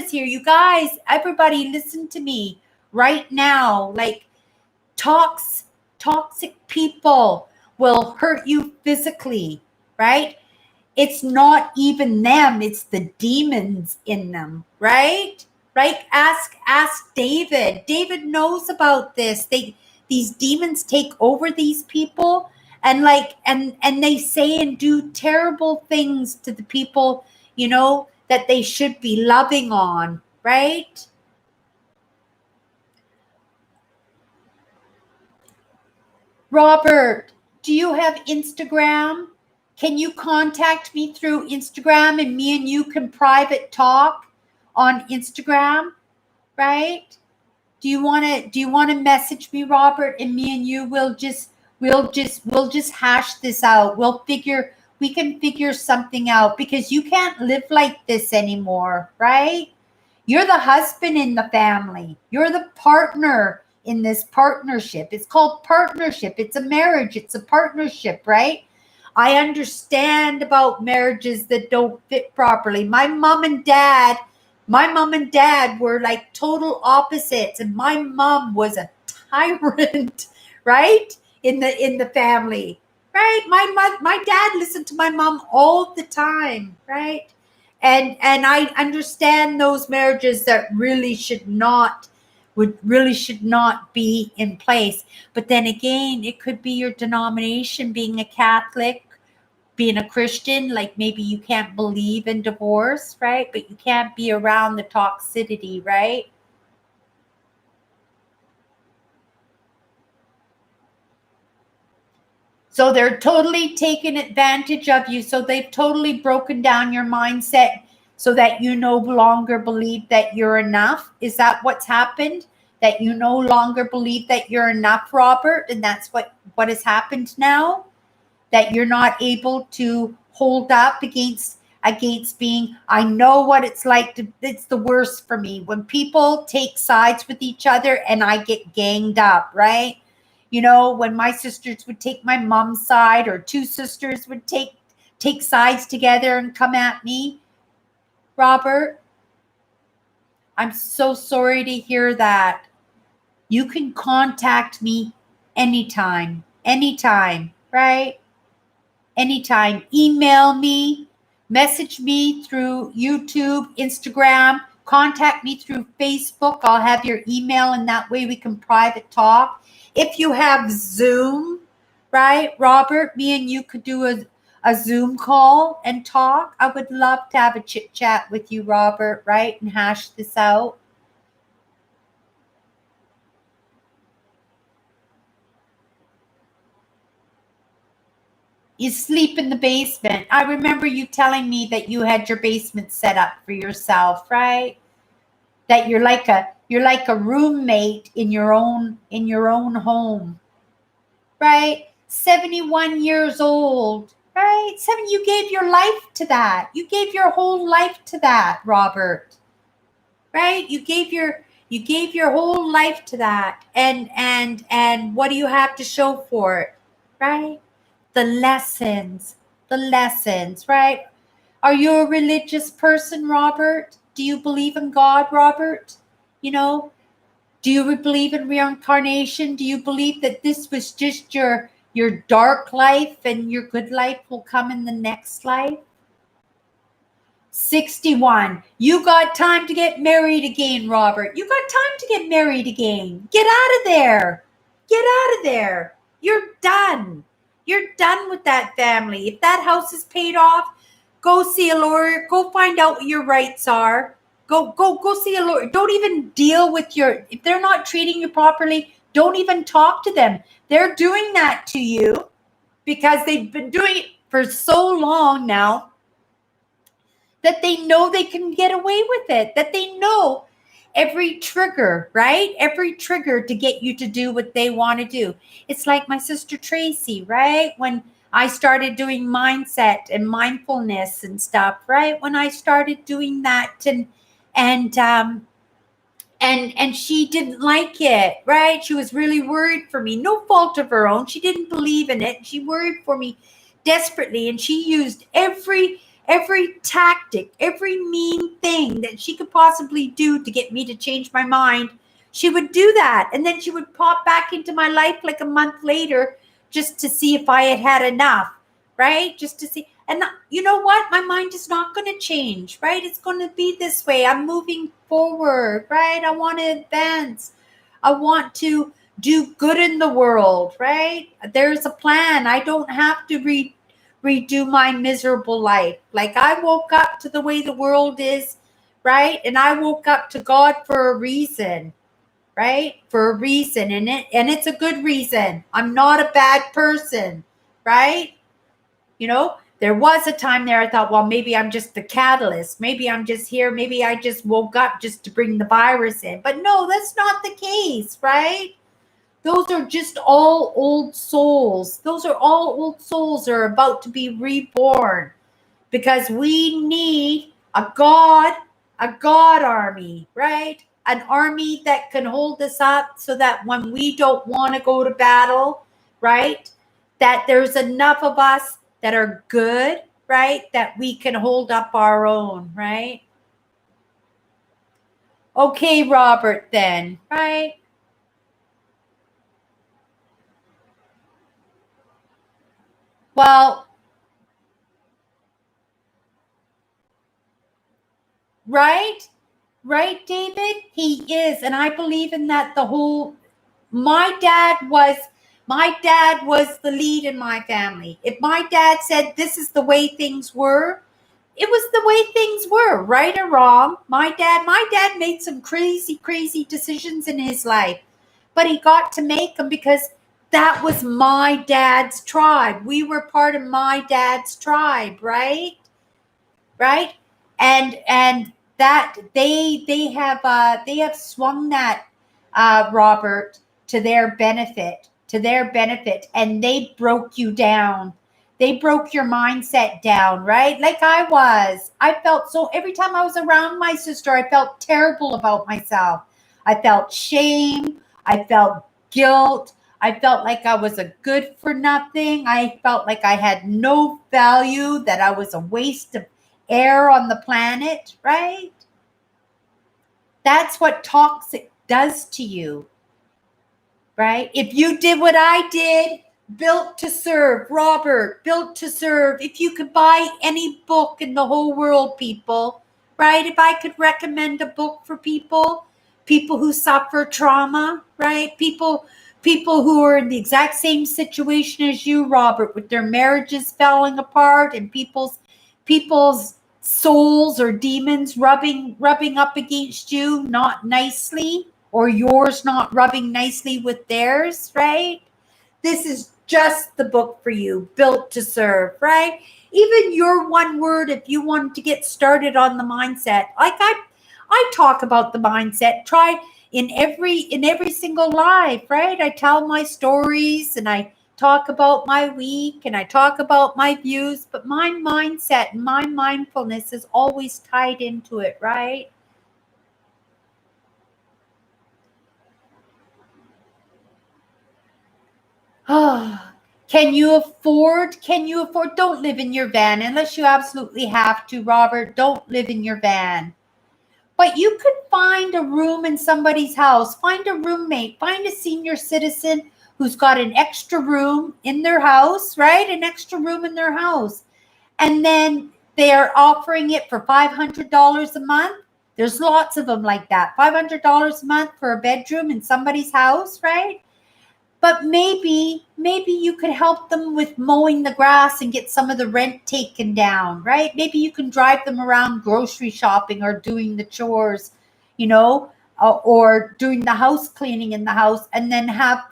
here, you guys, everybody listen to me right now. Like, toxic people will hurt you physically, right? It's not even them, it's the demons in them, right? Ask David knows about this. These demons take over these people, and they say and do terrible things to the people, that they should be loving on, right? Robert, do you have Instagram? Can you contact me through Instagram, and me and you can private talk on Instagram, right? Do you want to message me, Robert, and me and you we'll just hash this out. We can figure something out, because you can't live like this anymore, right? You're the husband in the family. You're the partner in this partnership. It's called partnership. It's a marriage. It's a partnership, right? I understand about marriages that don't fit properly. My mom and dad were like total opposites, and my mom was a tyrant, right? In the family, right? My dad listened to my mom all the time, right? And I understand those marriages that really should not be in place. But then again, it could be your denomination, being a Catholic, being a Christian. Like, maybe you can't believe in divorce, right? But you can't be around the toxicity, right? So they're totally taking advantage of you. So they've totally broken down your mindset so that you no longer believe that you're enough. Is that what's happened? That you no longer believe that you're enough, Robert? And that's what has happened now? That you're not able to hold up against being, I know what it's like it's the worst for me when people take sides with each other and I get ganged up, right? When my sisters would take my mom's side, or two sisters would take sides together and come at me, Robert, I'm so sorry to hear that. You can contact me anytime, right? Anytime. Email me, message me through YouTube, Instagram, contact me through Facebook. I'll have your email, and that way we can private talk. If you have Zoom, right, Robert, me and you could do a Zoom call and talk. I would love to have a chit chat with you, Robert, right, and hash this out. You sleep in the basement. I remember you telling me that you had your basement set up for yourself, right? That you're like a roommate in your own home, right? 71 years old, right? You gave your life to that. You gave your whole life to that, Robert. Right? You gave your whole life to that. And what do you have to show for it? Right? The lessons, right? Are you a religious person, Robert? Do you believe in God, Robert? You know, do you believe in reincarnation? Do you believe that this was just your dark life and your good life will come in the next life? 61. You got time to get married again, Robert. You got time to get married again. Get out of there. Get out of there. You're done. You're done with that family. If that house is paid off, go see a lawyer. Go find out what your rights are. Go see a lawyer. Don't even deal with if they're not treating you properly, don't even talk to them. They're doing that to you because they've been doing it for so long now that they know they can get away with it, that they know every trigger, right? Every trigger to get you to do what they want to do. It's like my sister Tracy, right? When I started doing mindset and mindfulness and stuff, right? When I started doing that and she didn't like it, right? She was really worried for me. No fault of her own. She didn't believe in it. She worried for me desperately, and she used every tactic, every mean thing that she could possibly do to get me to change my mind. She would do that, and then she would pop back into my life like a month later just to see if I had had enough, right? Just to see. And you know what? My mind is not going to change, right? It's going to be this way. I'm moving forward, right? I want to advance. I want to do good in the world, right? There's a plan. I don't have to redo my miserable life. Like, I woke up to the way the world is, right? And I woke up to God for a reason, right? For a reason. And it's a good reason. I'm not a bad person, right? You know, there was a time there I thought, well, maybe I'm just the catalyst. Maybe I'm just here. Maybe I just woke up just to bring the virus in. But no, that's not the case, right? Those are just all old souls. Those are all old souls that are about to be reborn, because we need a God army, right? An army that can hold us up so that when we don't want to go to battle, right, that there's enough of us that are good, right, that we can hold up our own, right? Okay, Robert, then, right? Well, right? Right, David? He is. And I believe in that my dad was the lead in my family. If my dad said this is the way things were, it was the way things were, right or wrong. My dad made some crazy decisions in his life, but he got to make them because that was my dad's tribe. We were part of my dad's tribe, right? Right? And that they have swung that, Robert, to their benefit, and they broke you down. They broke your mindset down, right? Like I felt so, every time I was around my sister, I felt terrible about myself. I felt shame. I felt guilt. I felt like I was a good for nothing. I felt like I had no value, that I was a waste of air on the planet, right? That's what toxic does to you, right? If you did what I did, built to serve, Robert, built to serve. If you could buy any book in the whole world, people, right? If I could recommend a book for people who suffer trauma, right? People who are in the exact same situation as you, Robert, with their marriages falling apart and people's souls or demons rubbing up against you not nicely, or yours not rubbing nicely with theirs, right? This is just the book for you, Built to Serve, right? Even your one word, if you want to get started on the mindset, like I talk about the mindset, try in every single life, right? I tell my stories and I talk about my week and I talk about my views, but my mindset and my mindfulness is always tied into it, right? Can you afford? Don't live in your van unless you absolutely have to, Robert. Don't live in your van. But you could find a room in somebody's house, find a roommate, find a senior citizen who's got an extra room in their house, right? An extra room in their house. And then they're offering it for $500 a month. There's lots of them like that. $500 a month for a bedroom in somebody's house, right? But maybe you could help them with mowing the grass and get some of the rent taken down, right? Maybe you can drive them around grocery shopping or doing the chores, you know, or doing the house cleaning in the house, and then have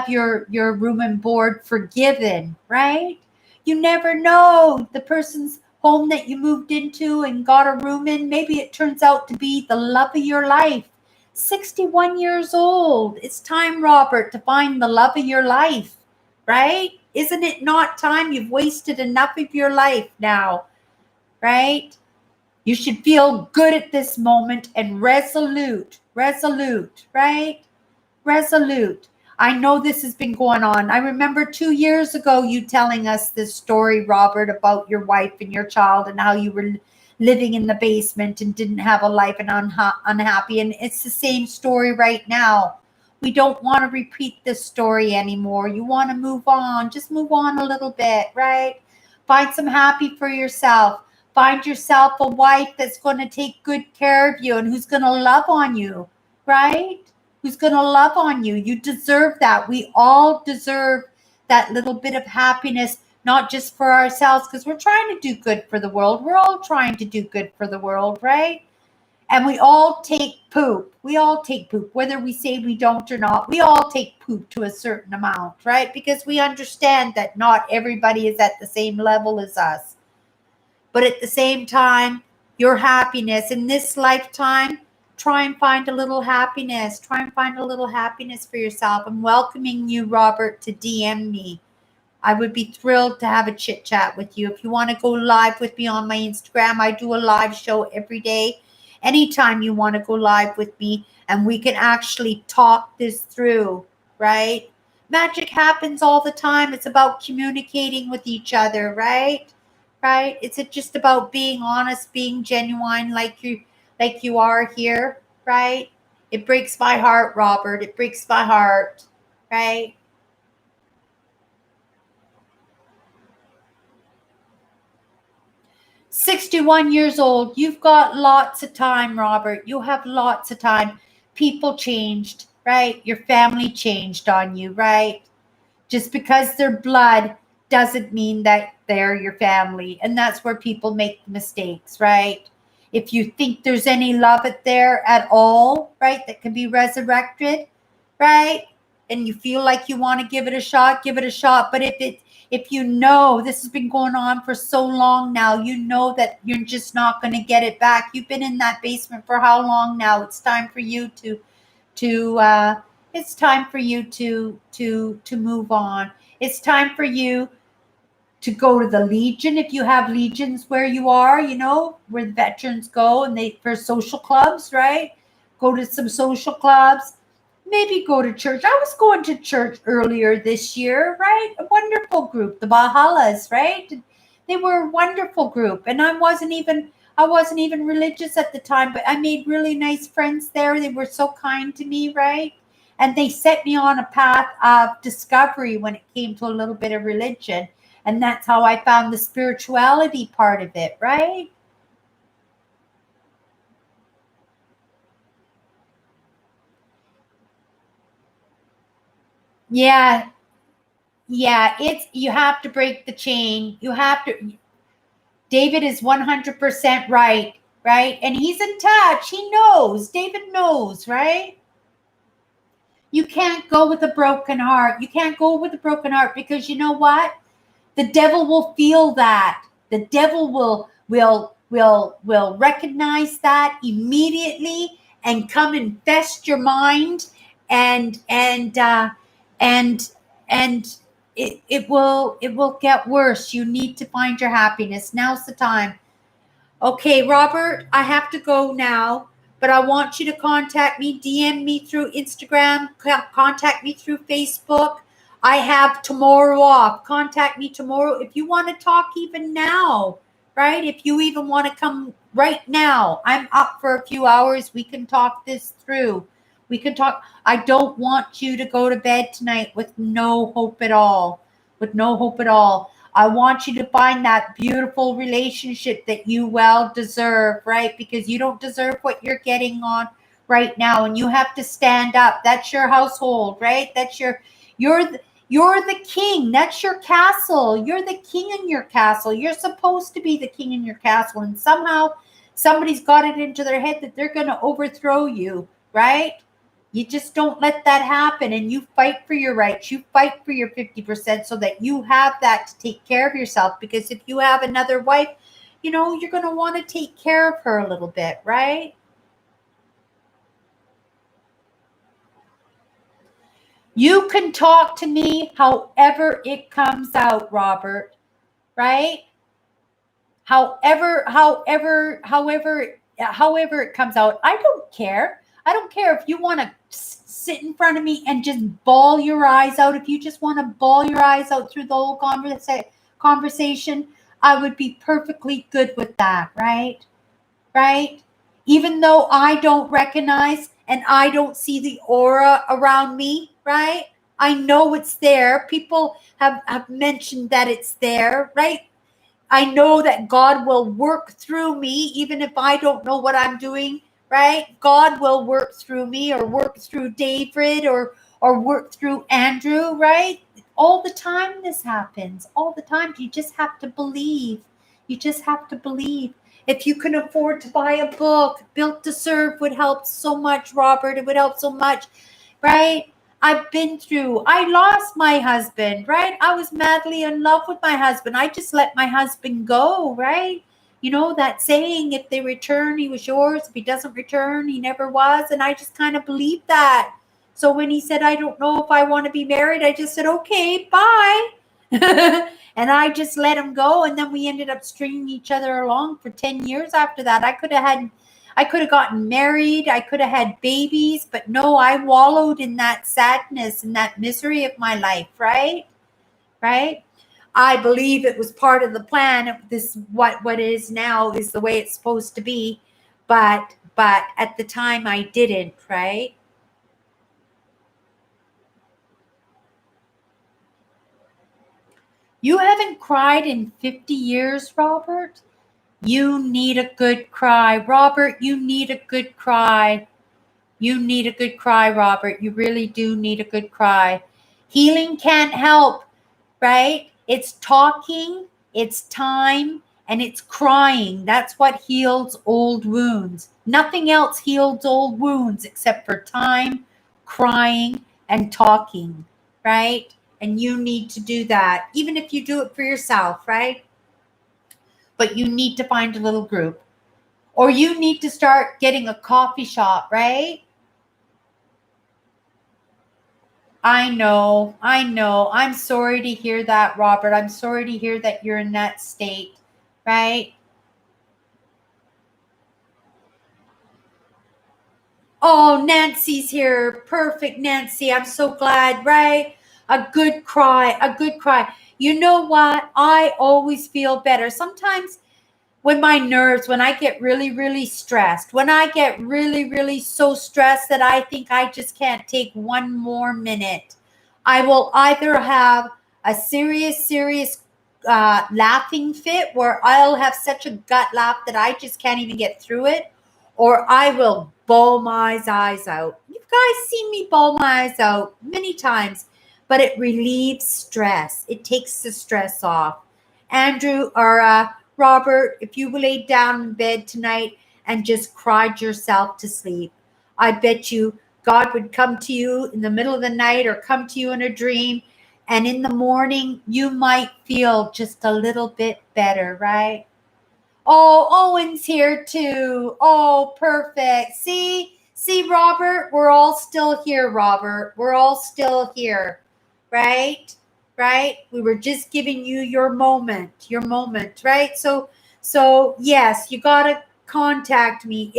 your room and board forgiven, right? You never know, the person's home that you moved into and got a room in, maybe it turns out to be the love of your life. 61 years old. It's time, Robert, to find the love of your life, right? Isn't it not time? You've wasted enough of your life now, right? You should feel good at this moment and resolute, right? Resolute. I know this has been going on. I remember 2 years ago you telling us this story, Robert, about your wife and your child and how you were living in the basement and didn't have a life and unhappy. And it's the same story right now. We don't want to repeat this story anymore. You want to move on. Just move on a little bit, right? Find some happy for yourself. Find yourself a wife that's going to take good care of you and who's going to love on you, right? Who's going to love on you. You deserve that. We all deserve that little bit of happiness, not just for ourselves, because we're trying to do good for the world. We're all trying to do good for the world, right? And we all take poop. We all take poop, whether we say we don't or not. We all take poop to a certain amount, right? Because we understand that not everybody is at the same level as us. But at the same time, your happiness in this lifetime, try and find a little happiness. Try and find a little happiness for yourself. I'm welcoming you, Robert, to DM me. I would be thrilled to have a chit chat with you. If you want to go live with me on my Instagram, I do a live show every day. Anytime you want to go live with me and we can actually talk this through, right? Magic happens all the time. It's about communicating with each other, right? Right? It's just about being honest, being genuine like you are here, right? It breaks my heart, Robert. It breaks my heart, right? 61 years old. You've got lots of time, Robert. You have lots of time. People changed, right? Your family changed on you, right? Just because they're blood doesn't mean that they're your family. And that's where people make mistakes, right? If you think there's any love there at all, right, that can be resurrected, right? And you feel like you want to give it a shot, give it a shot. But if you know this has been going on for so long now, you know that you're just not going to get it back. You've been in that basement for how long now? It's time for you to it's time for you to move on. It's time for you to go to the Legion if you have legions where you are, where the veterans go and they for social clubs, right? Go to some social clubs. Maybe go to church. I was going to church earlier this year, right? A wonderful group, the Bahalas, right? They were a wonderful group, and I wasn't even religious at the time, but I made really nice friends there. They were so kind to me, right? And they set me on a path of discovery when it came to a little bit of religion. And that's how I found the spirituality part of it, right? Yeah. Yeah. You have to break the chain. David is 100% right. Right. And he's in touch. He knows. David knows. Right. You can't go with a broken heart. You can't go with a broken heart because you know what? The devil will feel that. The devil will recognize that immediately and come infest your mind and and it will get worse. You need to find your happiness. Now's the time. Okay, Robert, I have to go now, but I want you to contact me, DM me through Instagram, contact me through Facebook. I have tomorrow off. Contact me tomorrow if you want to talk even now, right? If you even want to come right now, I'm up for a few hours. We can talk this through. We can talk. I don't want you to go to bed tonight with no hope at all. With no hope at all. I want you to find that beautiful relationship that you well deserve, right? Because you don't deserve what you're getting on right now, and you have to stand up. That's your household, right? You're the king. That's your castle. You're the king in your castle. You're supposed to be the king in your castle, and somehow somebody's got it into their head that they're going to overthrow you, right? You just don't let that happen, and you fight for your rights. You fight for your 50% so that you have that to take care of yourself. Because if you have another wife, you're going to want to take care of her a little bit, right? You can talk to me however it comes out, Robert, right? However it comes out. I don't care. I don't care if you want to sit in front of me and just bawl your eyes out. If you just want to bawl your eyes out through the whole conversation, I would be perfectly good with that, right? Right? Even though I don't recognize and I don't see the aura around me, right? I know it's there. People have mentioned that it's there, right? I know that God will work through me, even if I don't know what I'm doing, right? God will work through me or work through David or work through Andrew, right? All the time this happens. All the time. You just have to believe. You just have to believe. If you can afford to buy a book, Built to Serve would help so much, Robert. It would help so much, right? I've been through. I lost my husband, right? I was madly in love with my husband. I just let my husband go, right? That saying, if they return, he was yours. If he doesn't return, he never was. And I just kind of believed that. So when he said, I don't know if I want to be married, I just said, okay, bye. And I just let him go. And then we ended up stringing each other along for 10 years after that. I could have gotten married. I could have had babies, but no, I wallowed in that sadness and that misery of my life, right? Right? I believe it was part of the plan. What is now is the way it's supposed to be. But at the time I didn't, right? You haven't cried in 50 years, Robert? You need a good cry. Robert, you need a good cry. You need a good cry, Robert. You really do need a good cry. Healing can't help, right? It's talking, it's time, and it's crying. That's what heals old wounds. Nothing else heals old wounds except for time, crying, and talking, right? And you need to do that, even if you do it for yourself, right? But you need to find a little group. Or you need to start getting a coffee shop, right? I know. I'm sorry to hear that, Robert. I'm sorry to hear that you're in that state, right? Oh, Nancy's here. Perfect, Nancy. I'm so glad, right? A good cry, a good cry. You know what? I always feel better. Sometimes when I get really, really stressed, when I get really, really so stressed that I think I just can't take one more minute, I will either have a serious laughing fit where I'll have such a gut laugh that I just can't even get through it, or I will bawl my eyes out. You guys seen me bawl my eyes out many times. but it relieves stress. It takes the stress off. Andrew or Robert, if you laid down in bed tonight and just cried yourself to sleep, I bet you God would come to you in the middle of the night or come to you in a dream. And in the morning, you might feel just a little bit better, right? Oh, Owen's here too. Oh, perfect. See, Robert, we're all still here, Robert. We're all still here, right? Right? We were just giving you your moment, right? So yes, you gotta contact me.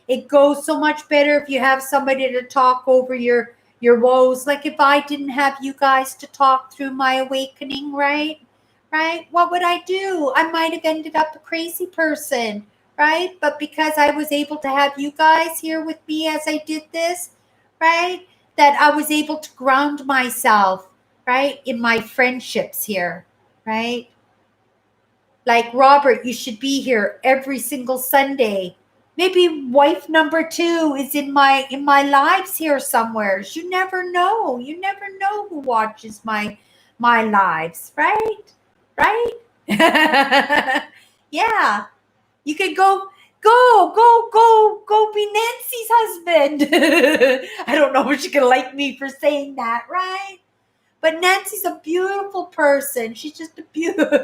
It goes so much better if you have somebody to talk over your woes. Like if I didn't have you guys to talk through my awakening, right? Right? What would I do? I might have ended up a crazy person, right? But because I was able to have you guys here with me as I did this, right? That I was able to ground myself, right? In my friendships here, right? Like Robert, you should be here every single Sunday. Maybe wife number 2 is in my lives here somewhere. You never know. You never know who watches my lives, right? Right? Yeah. You could go be Nancy's husband. I don't know if she's gonna like me for saying that, right? But Nancy's a beautiful person. She's just a beautiful.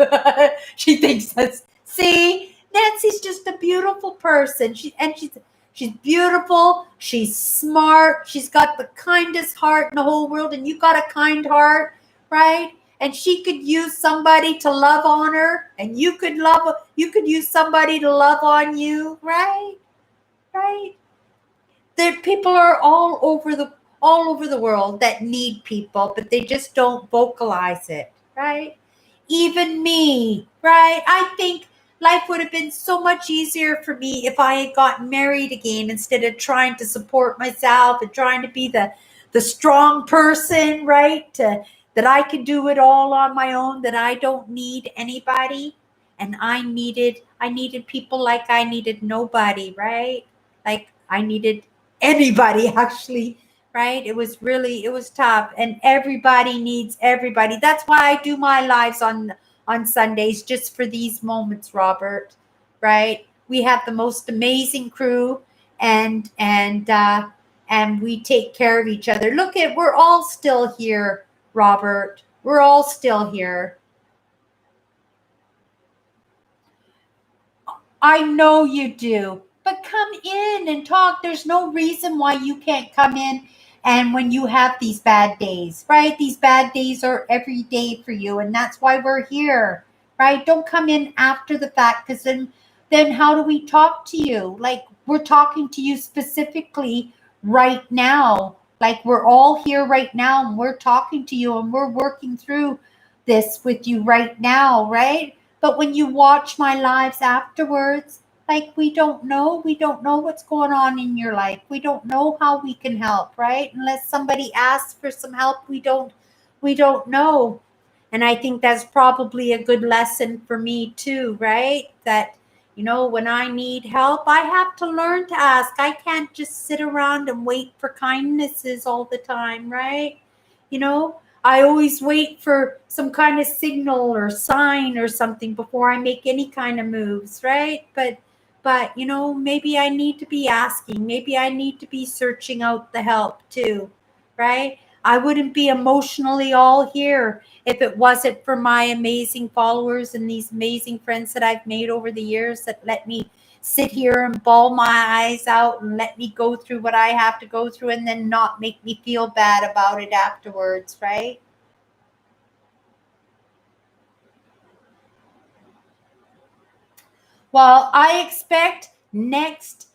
She thinks that's. See, Nancy's just a beautiful person. She's beautiful. She's smart. She's got the kindest heart in the whole world, and you got a kind heart, right? And she could use somebody to love on her, and you could use somebody to love on you, right? Right? There people are all over the world that need people, but they just don't vocalize it, right? Even me, right? I think life would have been so much easier for me if I had gotten married again instead of trying to support myself and trying to be the strong person, right? That I could do it all on my own, that I don't need anybody. And I needed people like I needed nobody, right? Like I needed anybody actually, right? It was tough, and everybody needs everybody. That's why I do my lives on Sundays, just for these moments, Robert, right? We have the most amazing crew, and we take care of each other. We're all still here, Robert. We're all still here. I know you do. But come in and talk. There's no reason why you can't come in and when you have these bad days, right? These bad days are every day for you, and that's why we're here, right? Don't come in after the fact, because then how do we talk to you? Like we're talking to you specifically right now. Like we're all here right now and we're talking to you and we're working through this with you right now, right? But when you watch my lives afterwards, like we don't know what's going on in your life. We don't know how we can help, right? Unless somebody asks for some help, we don't know. And I think that's probably a good lesson for me too, right? That when I need help, I have to learn to ask. I can't just sit around and wait for kindnesses all the time, right? I always wait for some kind of signal or sign or something before I make any kind of moves, right? But maybe I need to be asking. Maybe I need to be searching out the help too, right? I wouldn't be emotionally all here if it wasn't for my amazing followers and these amazing friends that I've made over the years that let me sit here and bawl my eyes out and let me go through what I have to go through and then not make me feel bad about it afterwards, right? Well, I expect next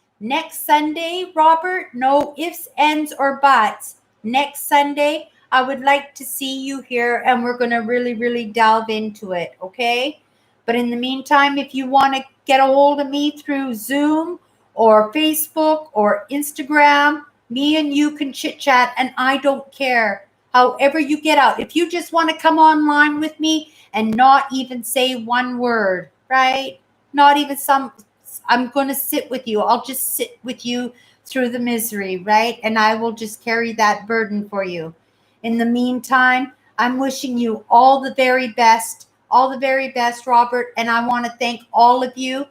Sunday, Robert, no ifs, ands, or buts. Next Sunday, I would like to see you here and we're going to really, really delve into it, okay? But in the meantime, if you want to get a hold of me through Zoom or Facebook or Instagram, me and you can chit chat and I don't care. However you get out. If you just want to come online with me and not even say one word, right? Not even I'm going to sit with you. I'll just sit with you through the misery, right? And I will just carry that burden for you. In the meantime, I'm wishing you all the very best, Robert. And I want to thank all of you,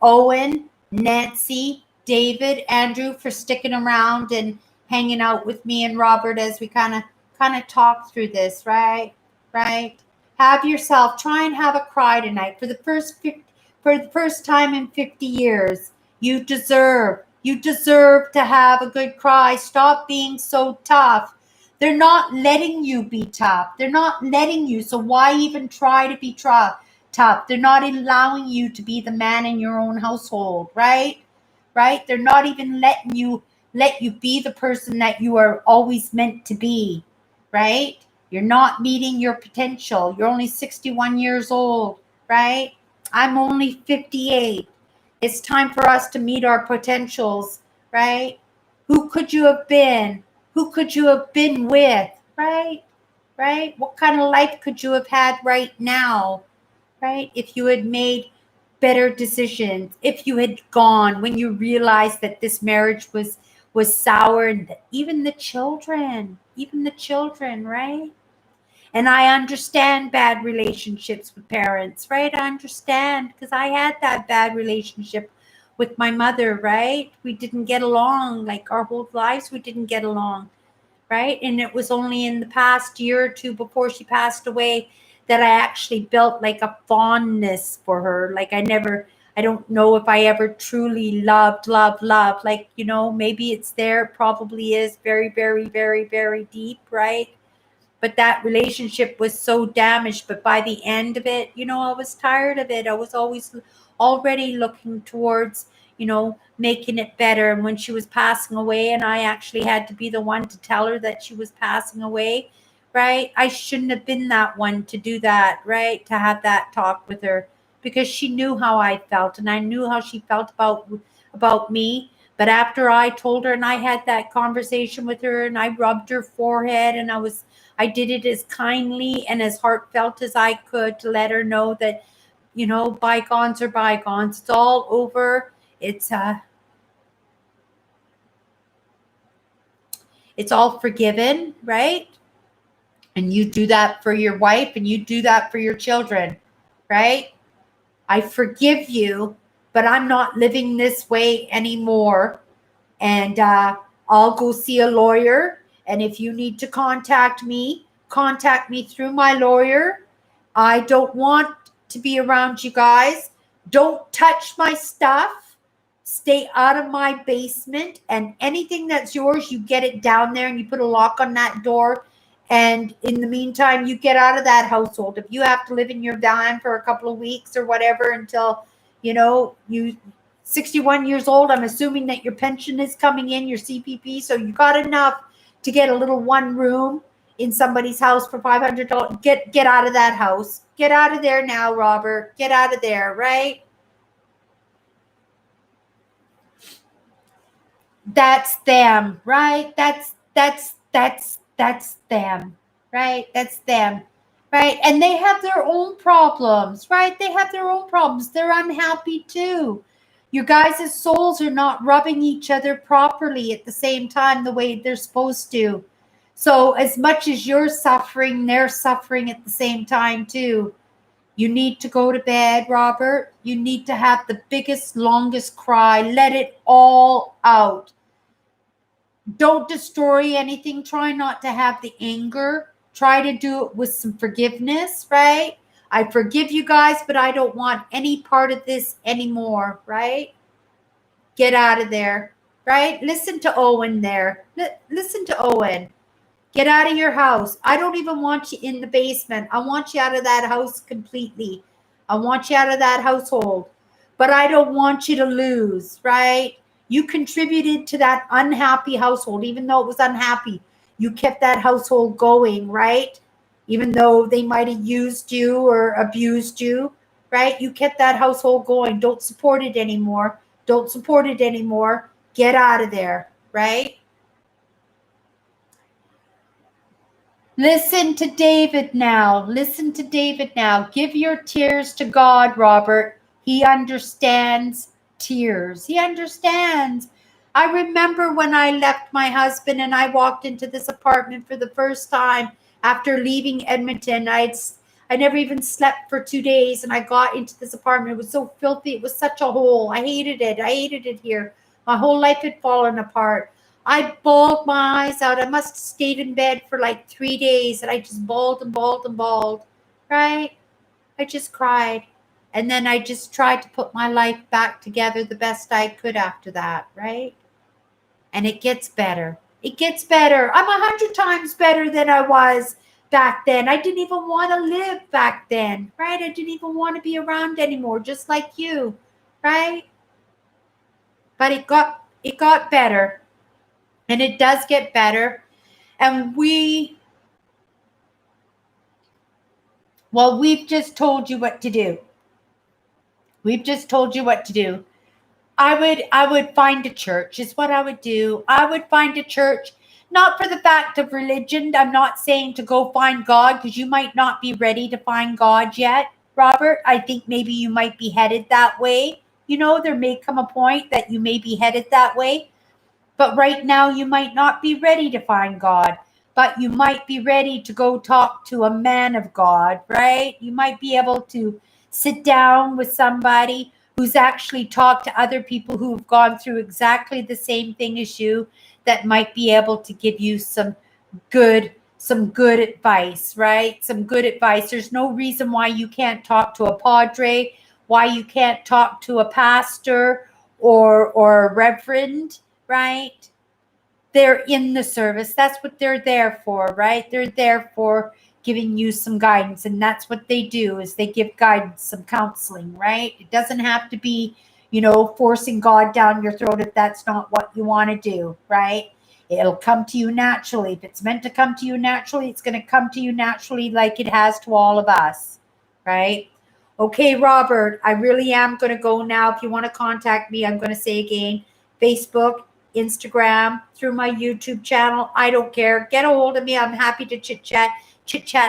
Owen, Nancy, David, Andrew, for sticking around and hanging out with me and Robert as we kind of talk through this, right? Right. Have yourself try and have a cry tonight for the first time in 50 years. You deserve to have a good cry. Stop being so tough. They're not letting you be tough. They're not letting you. So why even try to be tough? They're not allowing you to be the man in your own household, right? Right? They're not even letting you let you be the person that you are always meant to be, right? You're not meeting your potential. You're only 61 years old, right? I'm only 58. It's time for us to meet our potentials, right? Who could you have been? Who could you have been with, right? Right? What kind of life could you have had right now, right? If you had made better decisions, if you had gone when you realized that this marriage was sour, and even the children, right? And I understand bad relationships with parents, right? I understand because I had that bad relationship with my mother, right? We didn't get along. Like our whole lives, we didn't get along, right? And it was only in the past year or two before she passed away that I actually built like a fondness for her. Like I don't know if I ever truly loved. Like, maybe it's there, it probably is very, very, very, very deep, right? But that relationship was so damaged. But by the end of it, I was tired of it. I was always already looking towards, making it better. And when she was passing away, and I actually had to be the one to tell her that she was passing away, right? I shouldn't have been that one to do that, right? To have that talk with her, because she knew how I felt and I knew how she felt about me. But after I told her and I had that conversation with her and I rubbed her forehead and I did it as kindly and as heartfelt as I could to let her know that, bygones are bygones. It's all over. It's all forgiven, right? And you do that for your wife and you do that for your children, right? I forgive you, but I'm not living this way anymore. And I'll go see a lawyer. And if you need to contact me through my lawyer. I don't want to be around you guys. Don't touch my stuff. Stay out of my basement. And anything that's yours, you get it down there and you put a lock on that door. And in the meantime, you get out of that household. If you have to live in your van for a couple of weeks or whatever until, you 61 years old, I'm assuming that your pension is coming in, your CPP, so you got enough to get a little one room in somebody's house for $500. Get out of that house. Get out of there now, Robert. Get out of there, right? That's them, right? That's them, right? That's them, right? And they have their own problems, right? They have their own problems. They're unhappy too. You guys' souls are not rubbing each other properly at the same time the way they're supposed to. So as much as you're suffering, they're suffering at the same time too. You need to go to bed, Robert. You need to have the biggest, longest cry. Let it all out. Don't destroy anything. Try not to have the anger. Try to do it with some forgiveness, right? I forgive you guys, but I don't want any part of this anymore, right? Get out of there, right? Listen to Owen there. Listen to Owen. Get out of your house. I don't even want you in the basement. I want you out of that house completely. I want you out of that household. But I don't want you to lose, right? You contributed to that unhappy household, even though it was unhappy. You kept that household going, right? Even though they might have used you or abused you, right? You kept that household going. Don't support it anymore. Don't support it anymore. Get out of there, right? Listen to David now. Listen to David now. Give your tears to God, Robert. He understands tears. He understands. I remember when I left my husband and I walked into this apartment for the first time After leaving Edmonton, I never even slept for 2 days, and I got into this apartment. It was so filthy. It was such a hole. I hated it. I hated it here. My whole life had fallen apart. I bawled my eyes out. I must have stayed in bed for like 3 days, and I just bawled and bawled and bawled, right? I just cried. And then I just tried to put my life back together the best I could after that, right? And it gets better. It gets better. I'm 100 times better than I was back then. I didn't even want to live back then, right? I didn't even want to be around anymore, just like you, right? But it got better. And it does get better. And we've just told you what to do. We've just told you what to do. I would find a church is what I would do. I would find a church, not for the fact of religion. I'm not saying to go find God, because you might not be ready to find God yet, Robert. I think maybe you might be headed that way. There may come a point that you may be headed that way. But right now you might not be ready to find God, but you might be ready to go talk to a man of God, right? You might be able to sit down with somebody who's actually talked to other people who have gone through exactly the same thing as you, that might be able to give you some good advice, right? Some good advice. There's no reason why you can't talk to a padre, why you can't talk to a pastor or a reverend, right? They're in the service. That's what they're there for, right? They're there for giving you some guidance, and that's what they do, is they give guidance, some counseling, right? It doesn't have to be, forcing God down your throat if that's not what you want to do, right? It'll come to you naturally. If it's meant to come to you naturally, it's going to come to you naturally, like it has to all of us, right? Okay, Robert, I really am going to go now. If you want to contact me, I'm going to say again, Facebook, Instagram, through my YouTube channel. I don't care. Get a hold of me. I'm happy to chit chat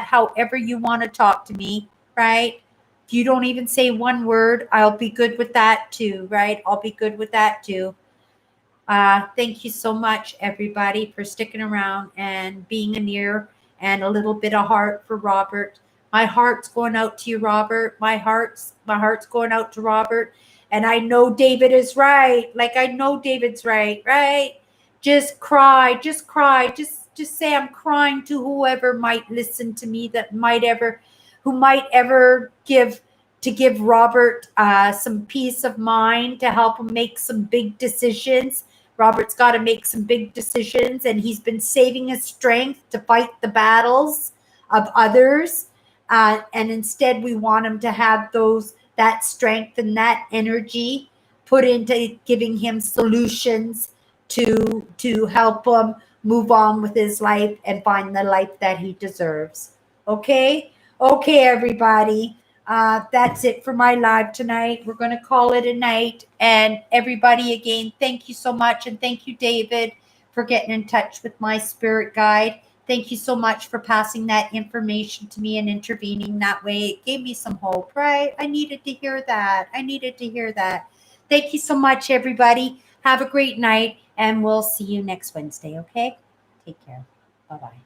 however you want to talk to me, right? If you don't even say one word, I'll be good with that too, right? I'll be good with that too. Thank you so much, everybody, for sticking around and being an ear and a little bit of heart for Robert. My heart's going out to you, Robert. My heart's going out to Robert. And I know David is right. Like, I know David's right? Just cry. Just say I'm crying to whoever might listen to me, who might ever give Robert some peace of mind, to help him make some big decisions. Robert's got to make some big decisions, and he's been saving his strength to fight the battles of others. And instead, we want him to have that strength and that energy put into giving him solutions to help him move on with his life and find the life that he deserves. Okay, everybody. That's it for my live tonight. We're going to call it a night. And everybody, again, thank you so much. And thank you, David, for getting in touch with my spirit guide. Thank you so much for passing that information to me and intervening that way. It gave me some hope, right? I needed to hear that. Thank you so much, everybody. Have a great night, and we'll see you next Wednesday, okay? Take care. Bye-bye.